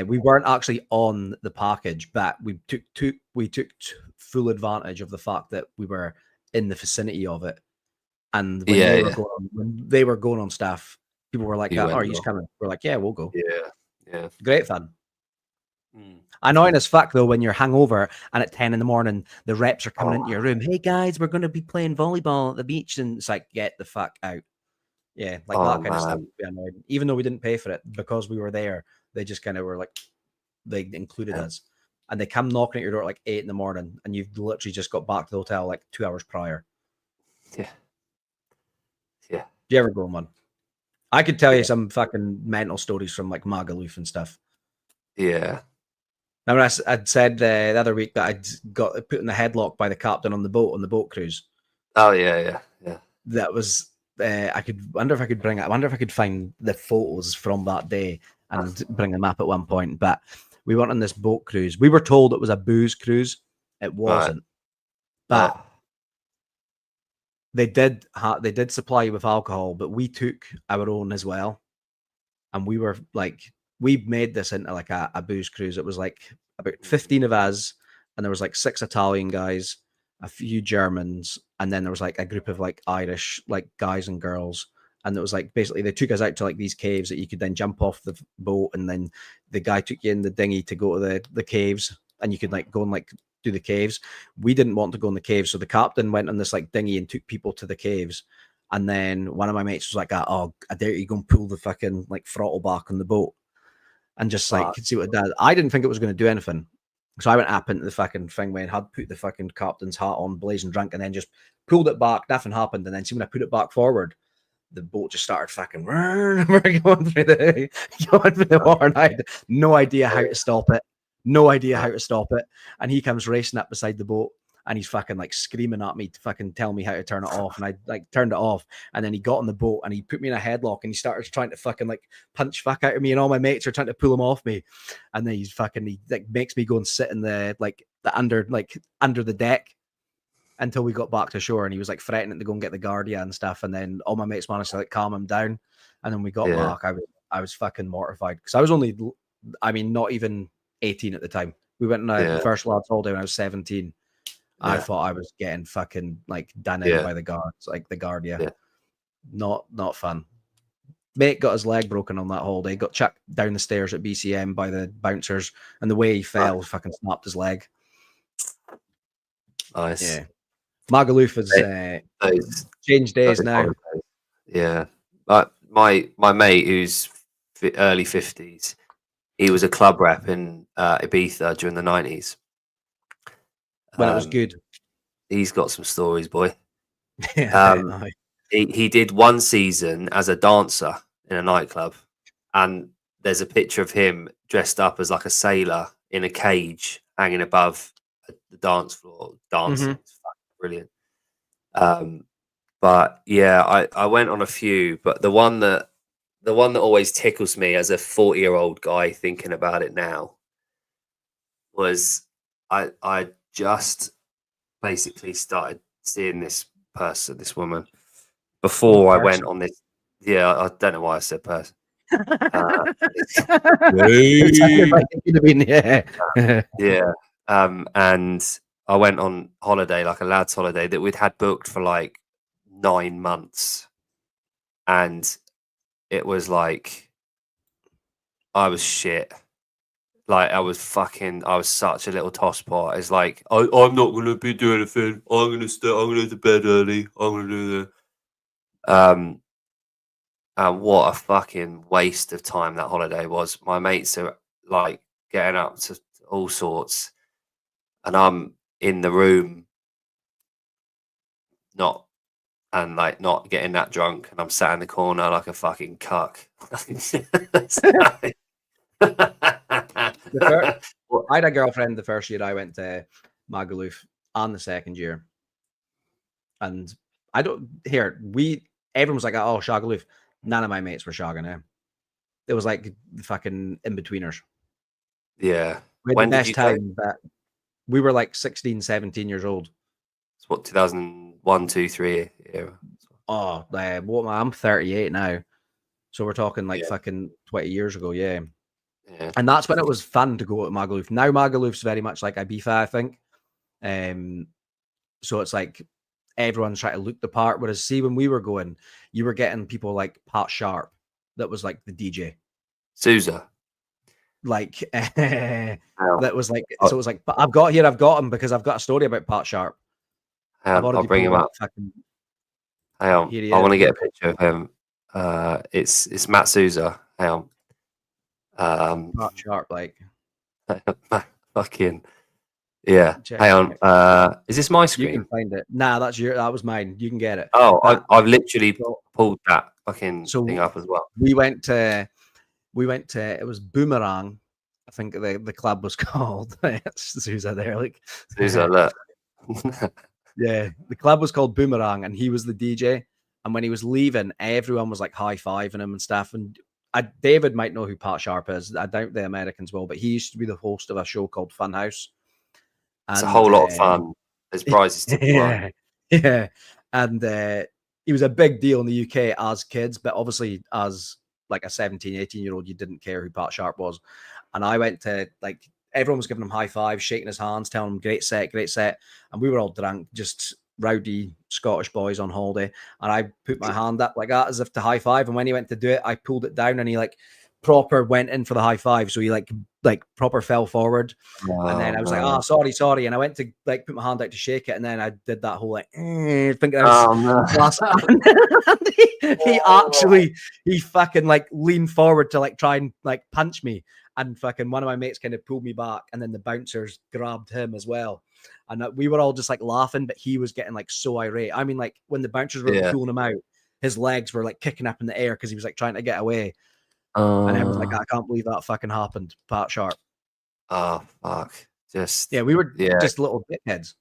We weren't actually on the package, but we took full advantage of the fact that we were in the vicinity of it. And when they were going on stuff, people were like, "Are you just coming?" We're like, "Yeah, we'll go." Yeah. Great fun. Annoying as fuck though when you're hungover and at 10 in the morning the reps are coming into your room. Hey guys, we're going to be playing volleyball at the beach, and it's like, get the fuck out. Yeah, like that kind of stuff would be annoying. Even though we didn't pay for it, because we were there, they just kind of were like, they included us, and they come knocking at your door at like 8 in the morning, and you've literally just got back to the hotel like 2 hours prior. Yeah. Do you ever go on one? I could tell you some fucking mental stories from like Magaluf and stuff. Yeah. Remember, I'd said the other week that I'd got put in the headlock by the captain on the boat cruise. Oh yeah. That was I wonder if I could bring it. I wonder if I could find the photos from that day and bring them up at one point. But we went on this boat cruise. We were told it was a booze cruise. It wasn't, but they did supply you with alcohol. But we took our own as well, and we were like, we made this into like a booze cruise. It was like about 15 of us, and there was like 6 Italian guys, a few Germans, and then there was like a group of like Irish like guys and girls. And it was like basically they took us out to like these caves that you could then jump off the boat, and then the guy took you in the dinghy to go to the caves, and you could like go and like do the caves. We didn't want to go in the caves, so the captain went on this like dinghy and took people to the caves. And then one of my mates was like, "Oh, I dare you go and pull the fucking like throttle back on the boat and just like see what it does." I didn't think it was going to do anything. So I went up into the fucking thing when I had put the fucking captain's hat on, blazing drunk, and then just pulled it back. Nothing happened. And then see when I put it back forward, the boat just started fucking going through the water, and I had no idea how to stop it. No idea how to stop it. And he comes racing up beside the boat, and he's fucking like screaming at me to fucking tell me how to turn it off. And I like turned it off, and then he got on the boat and he put me in a headlock, and he started trying to fucking like punch fuck out of me, and all my mates are trying to pull him off me. And then he like makes me go and sit in the under the deck until we got back to shore, and he was like threatening to go and get the Guardia and stuff. And then all my mates managed to like calm him down. And then we got back. I was fucking mortified because I was only, not even 18 at the time. We went on the first lads holiday when I was 17. I thought I was getting fucking like done in by the guards, like the Guardia. Yeah. Not fun. Mate got his leg broken on that holiday. Got chucked down the stairs at BCM by the bouncers, and the way he fell, fucking snapped his leg. Nice. Yeah. Magaluf has changed days now. Yeah. My mate, who's early 50s, he was a club rep in Ibiza during the 90s. When it was good. He's got some stories, boy. Yeah, he did one season as a dancer in a nightclub, and there's a picture of him dressed up as like a sailor in a cage hanging above the dance floor dancing. It's fucking brilliant. But yeah, I went on a few, but the one that always tickles me as a 40-year-old guy thinking about it now was I just basically started seeing this woman before I went on this. Yeah, I don't know why I said person. Yeah. And I went on holiday, like a lad's holiday that we'd had booked for like 9 months, and it was like I was shit. Like I was such a little tosspot. It's like I'm not gonna be doing anything. I'm gonna go to bed early. I'm gonna do the and what a fucking waste of time that holiday was. My mates are like getting up to all sorts, and I'm in the room not getting that drunk, and I'm sat in the corner like a fucking cuck. I had a girlfriend the first year I went to Magaluf, and the second year, and everyone was like, "Oh, Shagaluf." None of my mates were shagging him. It was like the fucking in-betweeners. Yeah. We had the best time, but we were like 16, 17 years old. It's what, 2001, 2, 3 era? Oh, I'm 38 now. So we're talking like fucking 20 years ago, yeah. And that's when it was fun to go to Magaluf. Now Magaluf's very much like Ibiza, I think. So it's like everyone's trying to look the part. Whereas, see, when we were going, you were getting people like Pat Sharp, that was like the DJ. Sousa. Like that was like, so it was like, I've got him because I've got a story about Pat Sharp. I'll bring him up. Hang on, I want to get a picture of him. It's Matt Sousa. Hang on. Pat Sharp, like fucking yeah. Hang on. Is this my screen? You can find it. Nah, that was mine. You can get it. Oh, I've literally pulled that fucking thing up as well. We went to it was Boomerang, I think the club was called Sousa there. Like, Sousa, look. yeah, the club was called Boomerang, and he was the DJ. And when he was leaving, everyone was like high-fiving him and stuff. And David might know who Pat Sharp is. I doubt the Americans will, but he used to be the host of a show called Funhouse. It's a whole lot of fun. There's prizes to be won. Yeah. And he was a big deal in the UK as kids, but obviously as like a 17, 18-year-old, you didn't care who Pat Sharp was. And I went to, like, everyone was giving him high fives, shaking his hands, telling him great set. And we were all drunk, just rowdy Scottish boys on holiday. And I put my hand up like that as if to high five. And when he went to do it, I pulled it down and he like proper went in for the high five. So he like proper fell forward. And then I was like, sorry. And I went to like put my hand out to shake it. And then I did that whole like, thinking I was he fucking like leaned forward to like try and like punch me. And fucking one of my mates kind of pulled me back, and then the bouncers grabbed him as well. And we were all just like laughing, but he was getting like so irate. I mean, like when the bouncers were pulling him out, his legs were like kicking up in the air because he was like trying to get away. And I was like, I can't believe that fucking happened. Pat Sharp. Oh, fuck. We were just little dickheads.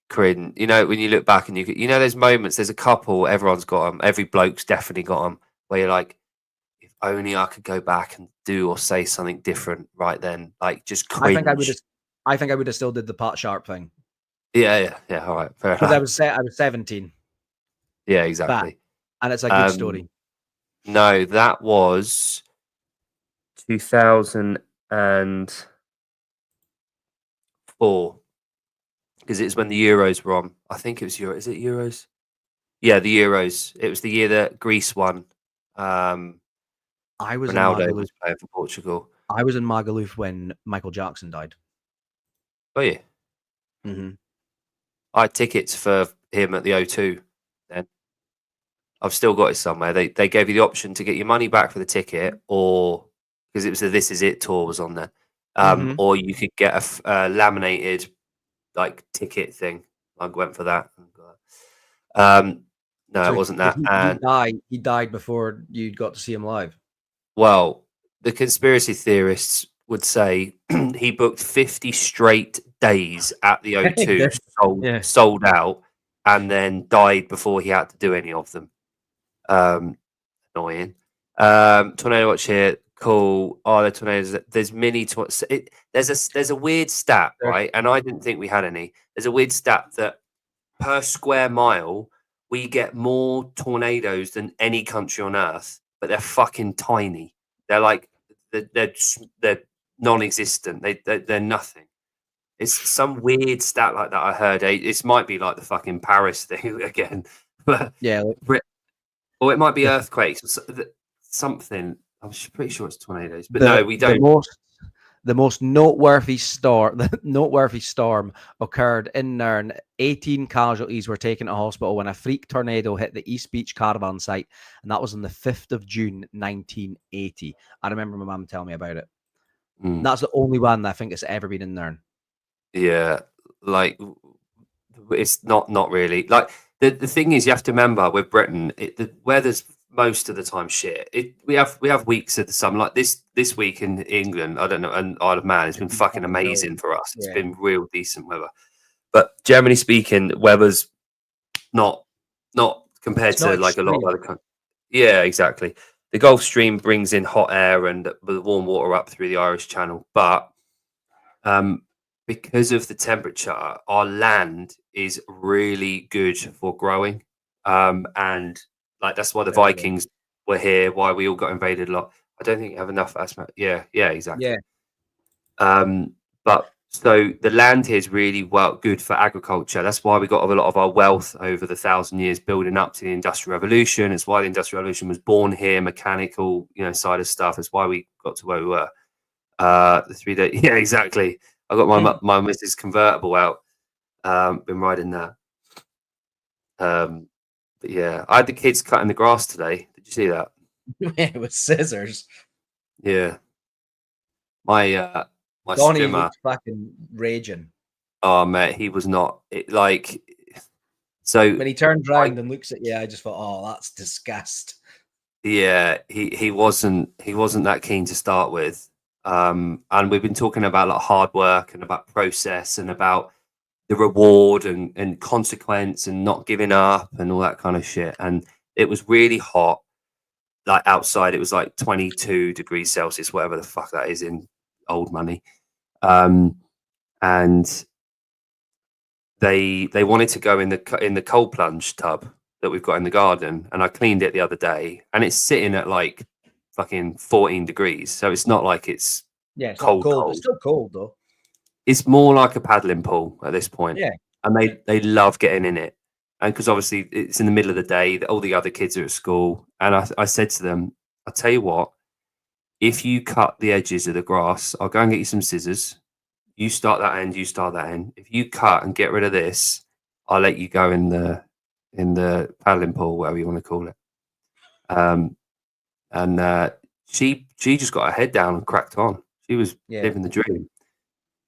Crin. You know, when you look back and you know, there's moments, there's a couple, everyone's got them. Every bloke's definitely got them where you're like, if only I could go back and do or say something different right then. Like just cringe. I think I would have still did the Pat Sharp thing. Yeah. All right. Fair Because enough. I was 17. Yeah, exactly. And it's a good story. No, that was 2004. Because it's when the Euros were on. I think it was Euros. Is it Euros? Yeah, the Euros. It was the year that Greece won. Ronaldo was playing for Portugal. I was in Magaluf when Michael Jackson died. Oh, yeah. Mm-hmm. I had tickets for him at the O2 then. I've still got it somewhere. They gave you the option to get your money back for the ticket, or because it was the This Is It tour was on there, or you could get a laminated like ticket thing. I went for that. No, so it wasn't that. He died before you got to see him live. Well, the conspiracy theorists would say he booked 50 straight days at the O2, sold out, and then died before he had to do any of them. Annoying. Tornado watch here. Cool. Oh, the tornadoes. There's mini. There's a weird stat, right? And I didn't think we had any. There's a weird stat that per square mile we get more tornadoes than any country on Earth, but they're fucking tiny. They're like they're non-existent. They're nothing. It's some weird stat like that I heard. It might be like the fucking Paris thing again, but yeah. Or it might be earthquakes or something. I'm pretty sure it's tornadoes, but no, we don't. The most noteworthy storm occurred in Nairn. 18 casualties were taken to hospital when a freak tornado hit the East Beach caravan site, and that was on the 5th of June, 1980. I remember my mum telling me about it. That's the only one that I think has ever been in Nairn. Yeah, like it's not really. Like the thing is, you have to remember with Britain, the weather's most of the time shit. We have weeks of the summer, like this week in England. I don't know, and Isle of Man, it's been fucking amazing for us. It's been real decent weather. But generally speaking, weather's not compared to like a lot of other countries. Yeah, exactly. The Gulf Stream brings in hot air and the warm water up through the Irish Channel, but because of the temperature, our land is really good for growing, and like that's why the Vikings were here, why we all got invaded a lot. I don't think you have enough asthma. Yeah, exactly. Yeah. But so the land here is really good for agriculture. That's why we got a lot of our wealth over the 1,000 years building up to the Industrial Revolution. It's why the Industrial Revolution was born here, mechanical, side of stuff. It's why we got to where we were. The 3 day. Yeah, exactly. I got my Mrs. convertible out. Been riding that. But yeah, I had the kids cutting the grass today. Did you see that? Yeah, with scissors. Yeah. My Donnie strimmer was fucking raging. Oh mate, he was not so when he turned around and looks at you, I just thought, oh, that's disgust. Yeah, he wasn't that keen to start with. And we've been talking about like hard work and about process and about the reward and consequence and not giving up and all that kind of shit. And it was really hot. Like outside, it was like 22 degrees Celsius, whatever the fuck that is in old money. And they wanted to go in the cold plunge tub that we've got in the garden, and I cleaned it the other day, and it's sitting at like fucking 14 degrees, so it's not like it's It's cold, not cold. cold. It's still cold though. It's more like a paddling pool at this point. Yeah, and they love getting in it, and because obviously it's in the middle of the day, all the other kids are at school, and I said to them, I'll tell you what, if you cut the edges of the grass, I'll go and get you some scissors. You start that end, you start that end. If you cut and get rid of this, I'll let you go in the paddling pool, whatever you want to call it. And she just got her head down and cracked on. She was living the dream.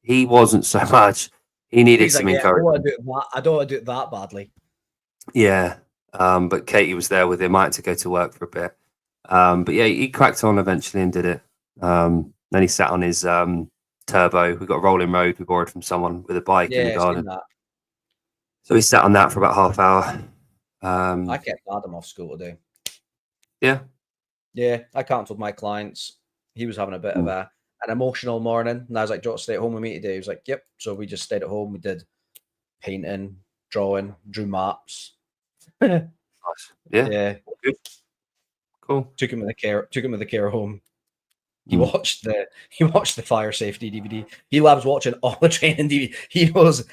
He wasn't so much. He needed some encouragement. I don't want to do it that badly. Yeah. But Katie was there with him. I had to go to work for a bit. But yeah, he cracked on eventually and did it. Then he sat on his turbo. We got a rolling road we borrowed from someone with a bike in the garden. So he sat on that for about half hour. I kept Adam off school today. Yeah, I cancelled my clients. He was having a bit of an emotional morning, and I was like, "Do you want to stay at home with me today?" He was like, "Yep." So we just stayed at home. We did painting, drawing, drew maps. Nice. Yeah. Good. Cool. Took him with the care home. He watched the fire safety DVD. He loves watching all the training DVD. He knows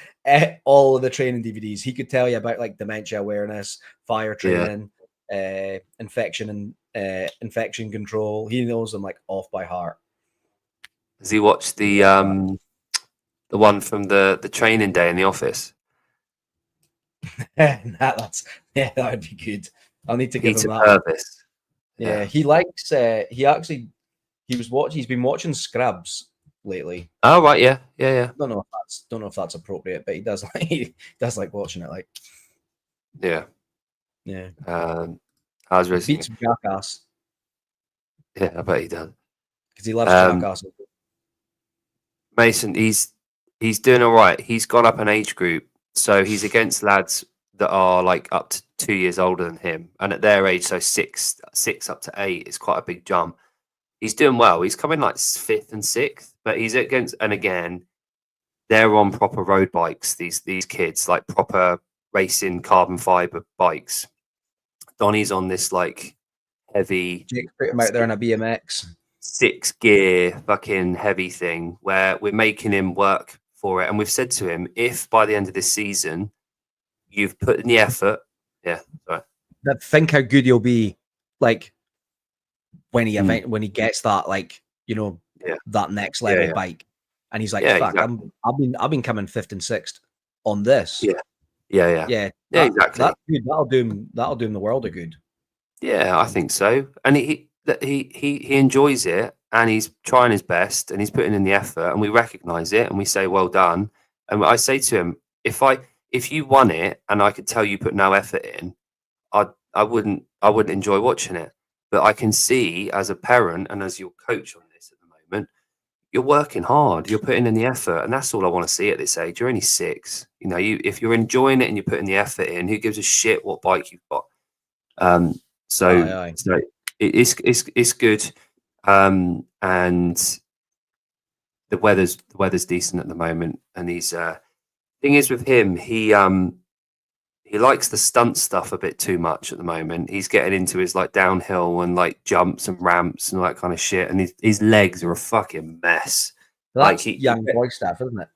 all of the training DVDs. He could tell you about like dementia awareness, fire training, infection and infection control. He knows them like off by heart. Has he watched the one from the training day in the office? that would be good. I'll need to give him that. Purpose. Yeah, he likes. He's been watching Scrubs lately. Oh right, yeah. Don't know if that's appropriate, but he does like watching it. Like, yeah. How's beats Jackass? Yeah, I bet he does because he loves Jackass. Mason, he's doing all right. He's gone up an age group, so he's against lads that are like up to 2 years older than him, and at their age, so six up to 8 is quite a big jump. He's doing well. He's coming like 5th and 6th, but he's against, and again, they're on proper road bikes. These kids, like proper racing carbon fiber bikes. Donnie's on this like heavy. Jake's put him out there on a BMX. 6-gear fucking heavy thing where we're making him work for it, and we've said to him, if by the end of this season you've put in the effort, think how good you'll be, like when he gets that, like, you know, that next level bike, and he's like, fuck, exactly. I've been coming 5th and 6th on this. Exactly. That's good. That'll do him the world of good. Yeah, I think so. And he enjoys it, and he's trying his best, and he's putting in the effort, and we recognize it, and we say well done. And I say to him, if you won it and I could tell you put no effort in, I wouldn't enjoy watching it. But I can see as a parent and as your coach on this at the moment, you're working hard, you're putting in the effort, and that's all I want to see at this age. You're only 6, you know. If you're enjoying it and you're putting the effort in, who gives a shit what bike you've got? So it's good, and the weather's decent at the moment. And he's thing is with him, he likes the stunt stuff a bit too much at the moment. He's getting into his like downhill and like jumps and ramps and all that kind of shit. And his legs are a fucking mess. That's like young boy stuff, isn't it?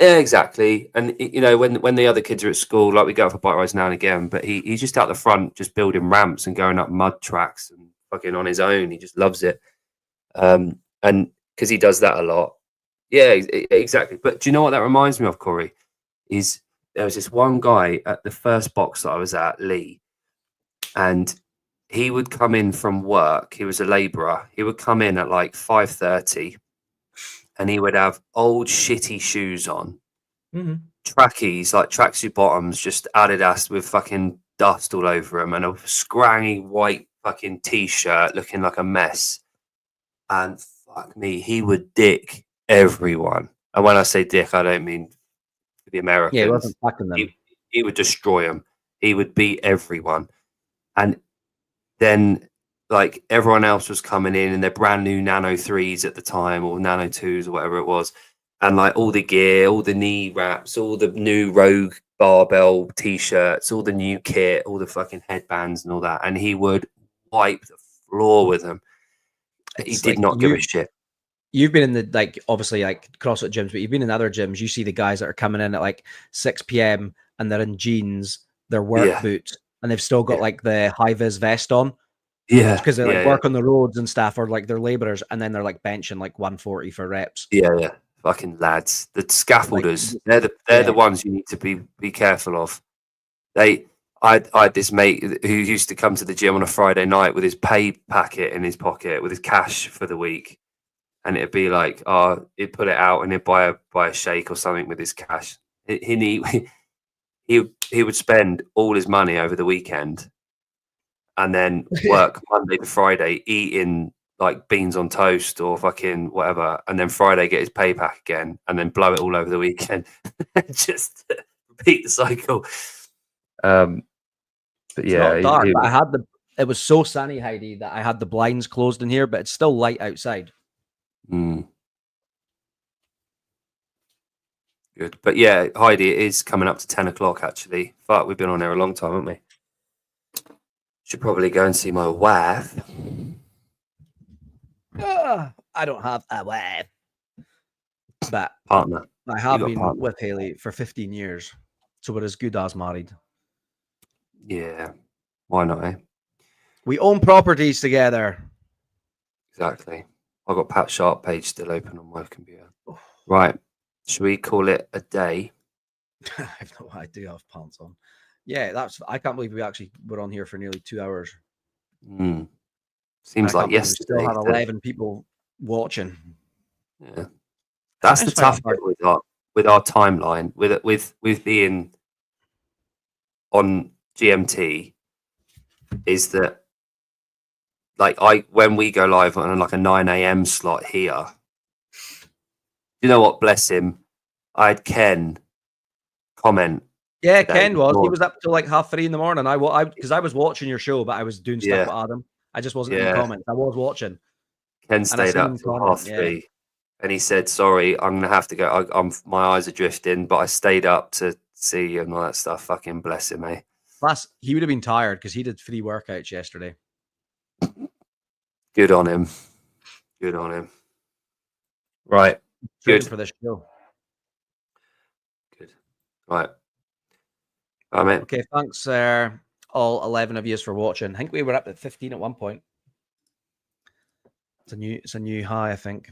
Yeah, exactly. And you know, when the other kids are at school, like we go for bike rides now and again, but he's just out the front, just building ramps and going up mud tracks and fucking on his own. He just loves it. And because he does that a lot. Yeah, exactly. But do you know what that reminds me of, Corey? Is there was this one guy at the first box that I was at, Lee, and he would come in from work. He was a labourer. He would come in at like 5:30, and he would have old shitty shoes on, trackies, like tracksuit bottoms, just Adidas with fucking dust all over them, and a scrangy white fucking t-shirt looking like a mess. And fuck me, he would dick everyone. And when I say dick, I don't mean the Americans. Yeah, he wasn't fucking them. He would destroy them. He would beat everyone. And then, like, everyone else was coming in their brand new Nano 3s at the time, or Nano 2s, or whatever it was. And, like, all the gear, all the knee wraps, all the new Rogue barbell T-shirts, all the new kit, all the fucking headbands and all that. And he would wipe the floor with them. He did not give a shit. You've been in the, like, obviously, like, CrossFit gyms, but you've been in other gyms. You see the guys that are coming in at like 6 p.m. and they're in jeans, their work boots, and they've still got like the high vis vest on. Yeah, because they like work on the roads and stuff, or like they're laborers, and then they're like benching like 140 for reps. Yeah, fucking lads. The scaffolders, they're the ones you need to be careful of. I had this mate who used to come to the gym on a Friday night with his pay packet in his pocket with his cash for the week, and it'd be like, he'd put it out and he'd buy a shake or something with his cash. He would spend all his money over the weekend, and then work Monday to Friday eating like beans on toast or fucking whatever, and then Friday get his pay back again, and then blow it all over the weekend. Just repeat the cycle. But it's yeah, not dark, but it was so sunny, Heidi, that I had the blinds closed in here, but it's still light outside. Good, but yeah, Heidi, it is coming up to 10 o'clock actually. Fuck, we've been on there a long time, haven't we? Should probably go and see my wife. I don't have a wife, but partner. I have been with Haley for 15 years, so we're as good as married. Yeah, why not? Eh? We own properties together. Exactly. I got Pat Sharp page still open on my computer. Right, should we call it a day? I have no idea. I have pants on. Yeah, I can't believe we actually were on here for nearly 2 hours. Seems like yesterday. We still had 11 people watching. Yeah, that's the tough bit with our timeline, with being on GMT, is that like when we go live on like a 9 a.m. slot here, you know what? Bless him. I had Ken comment. Yeah, Ken was. He was up till like 3:30 in the morning. Because I was watching your show, but I was doing stuff with Adam. I just wasn't in the comments. I was watching. Ken stayed up till 3:30, and he said, "Sorry, I'm gonna have to go. My eyes are drifting, but I stayed up to see you and all that stuff." Fucking bless him, eh? Plus, he would have been tired because he did 3 workouts yesterday. Good on him. Good on him. Right. Good for the show. Good. Right. Mate. Okay, thanks, all 11 of you for watching. I think we were up at 15 at one point. It's a new high, I think.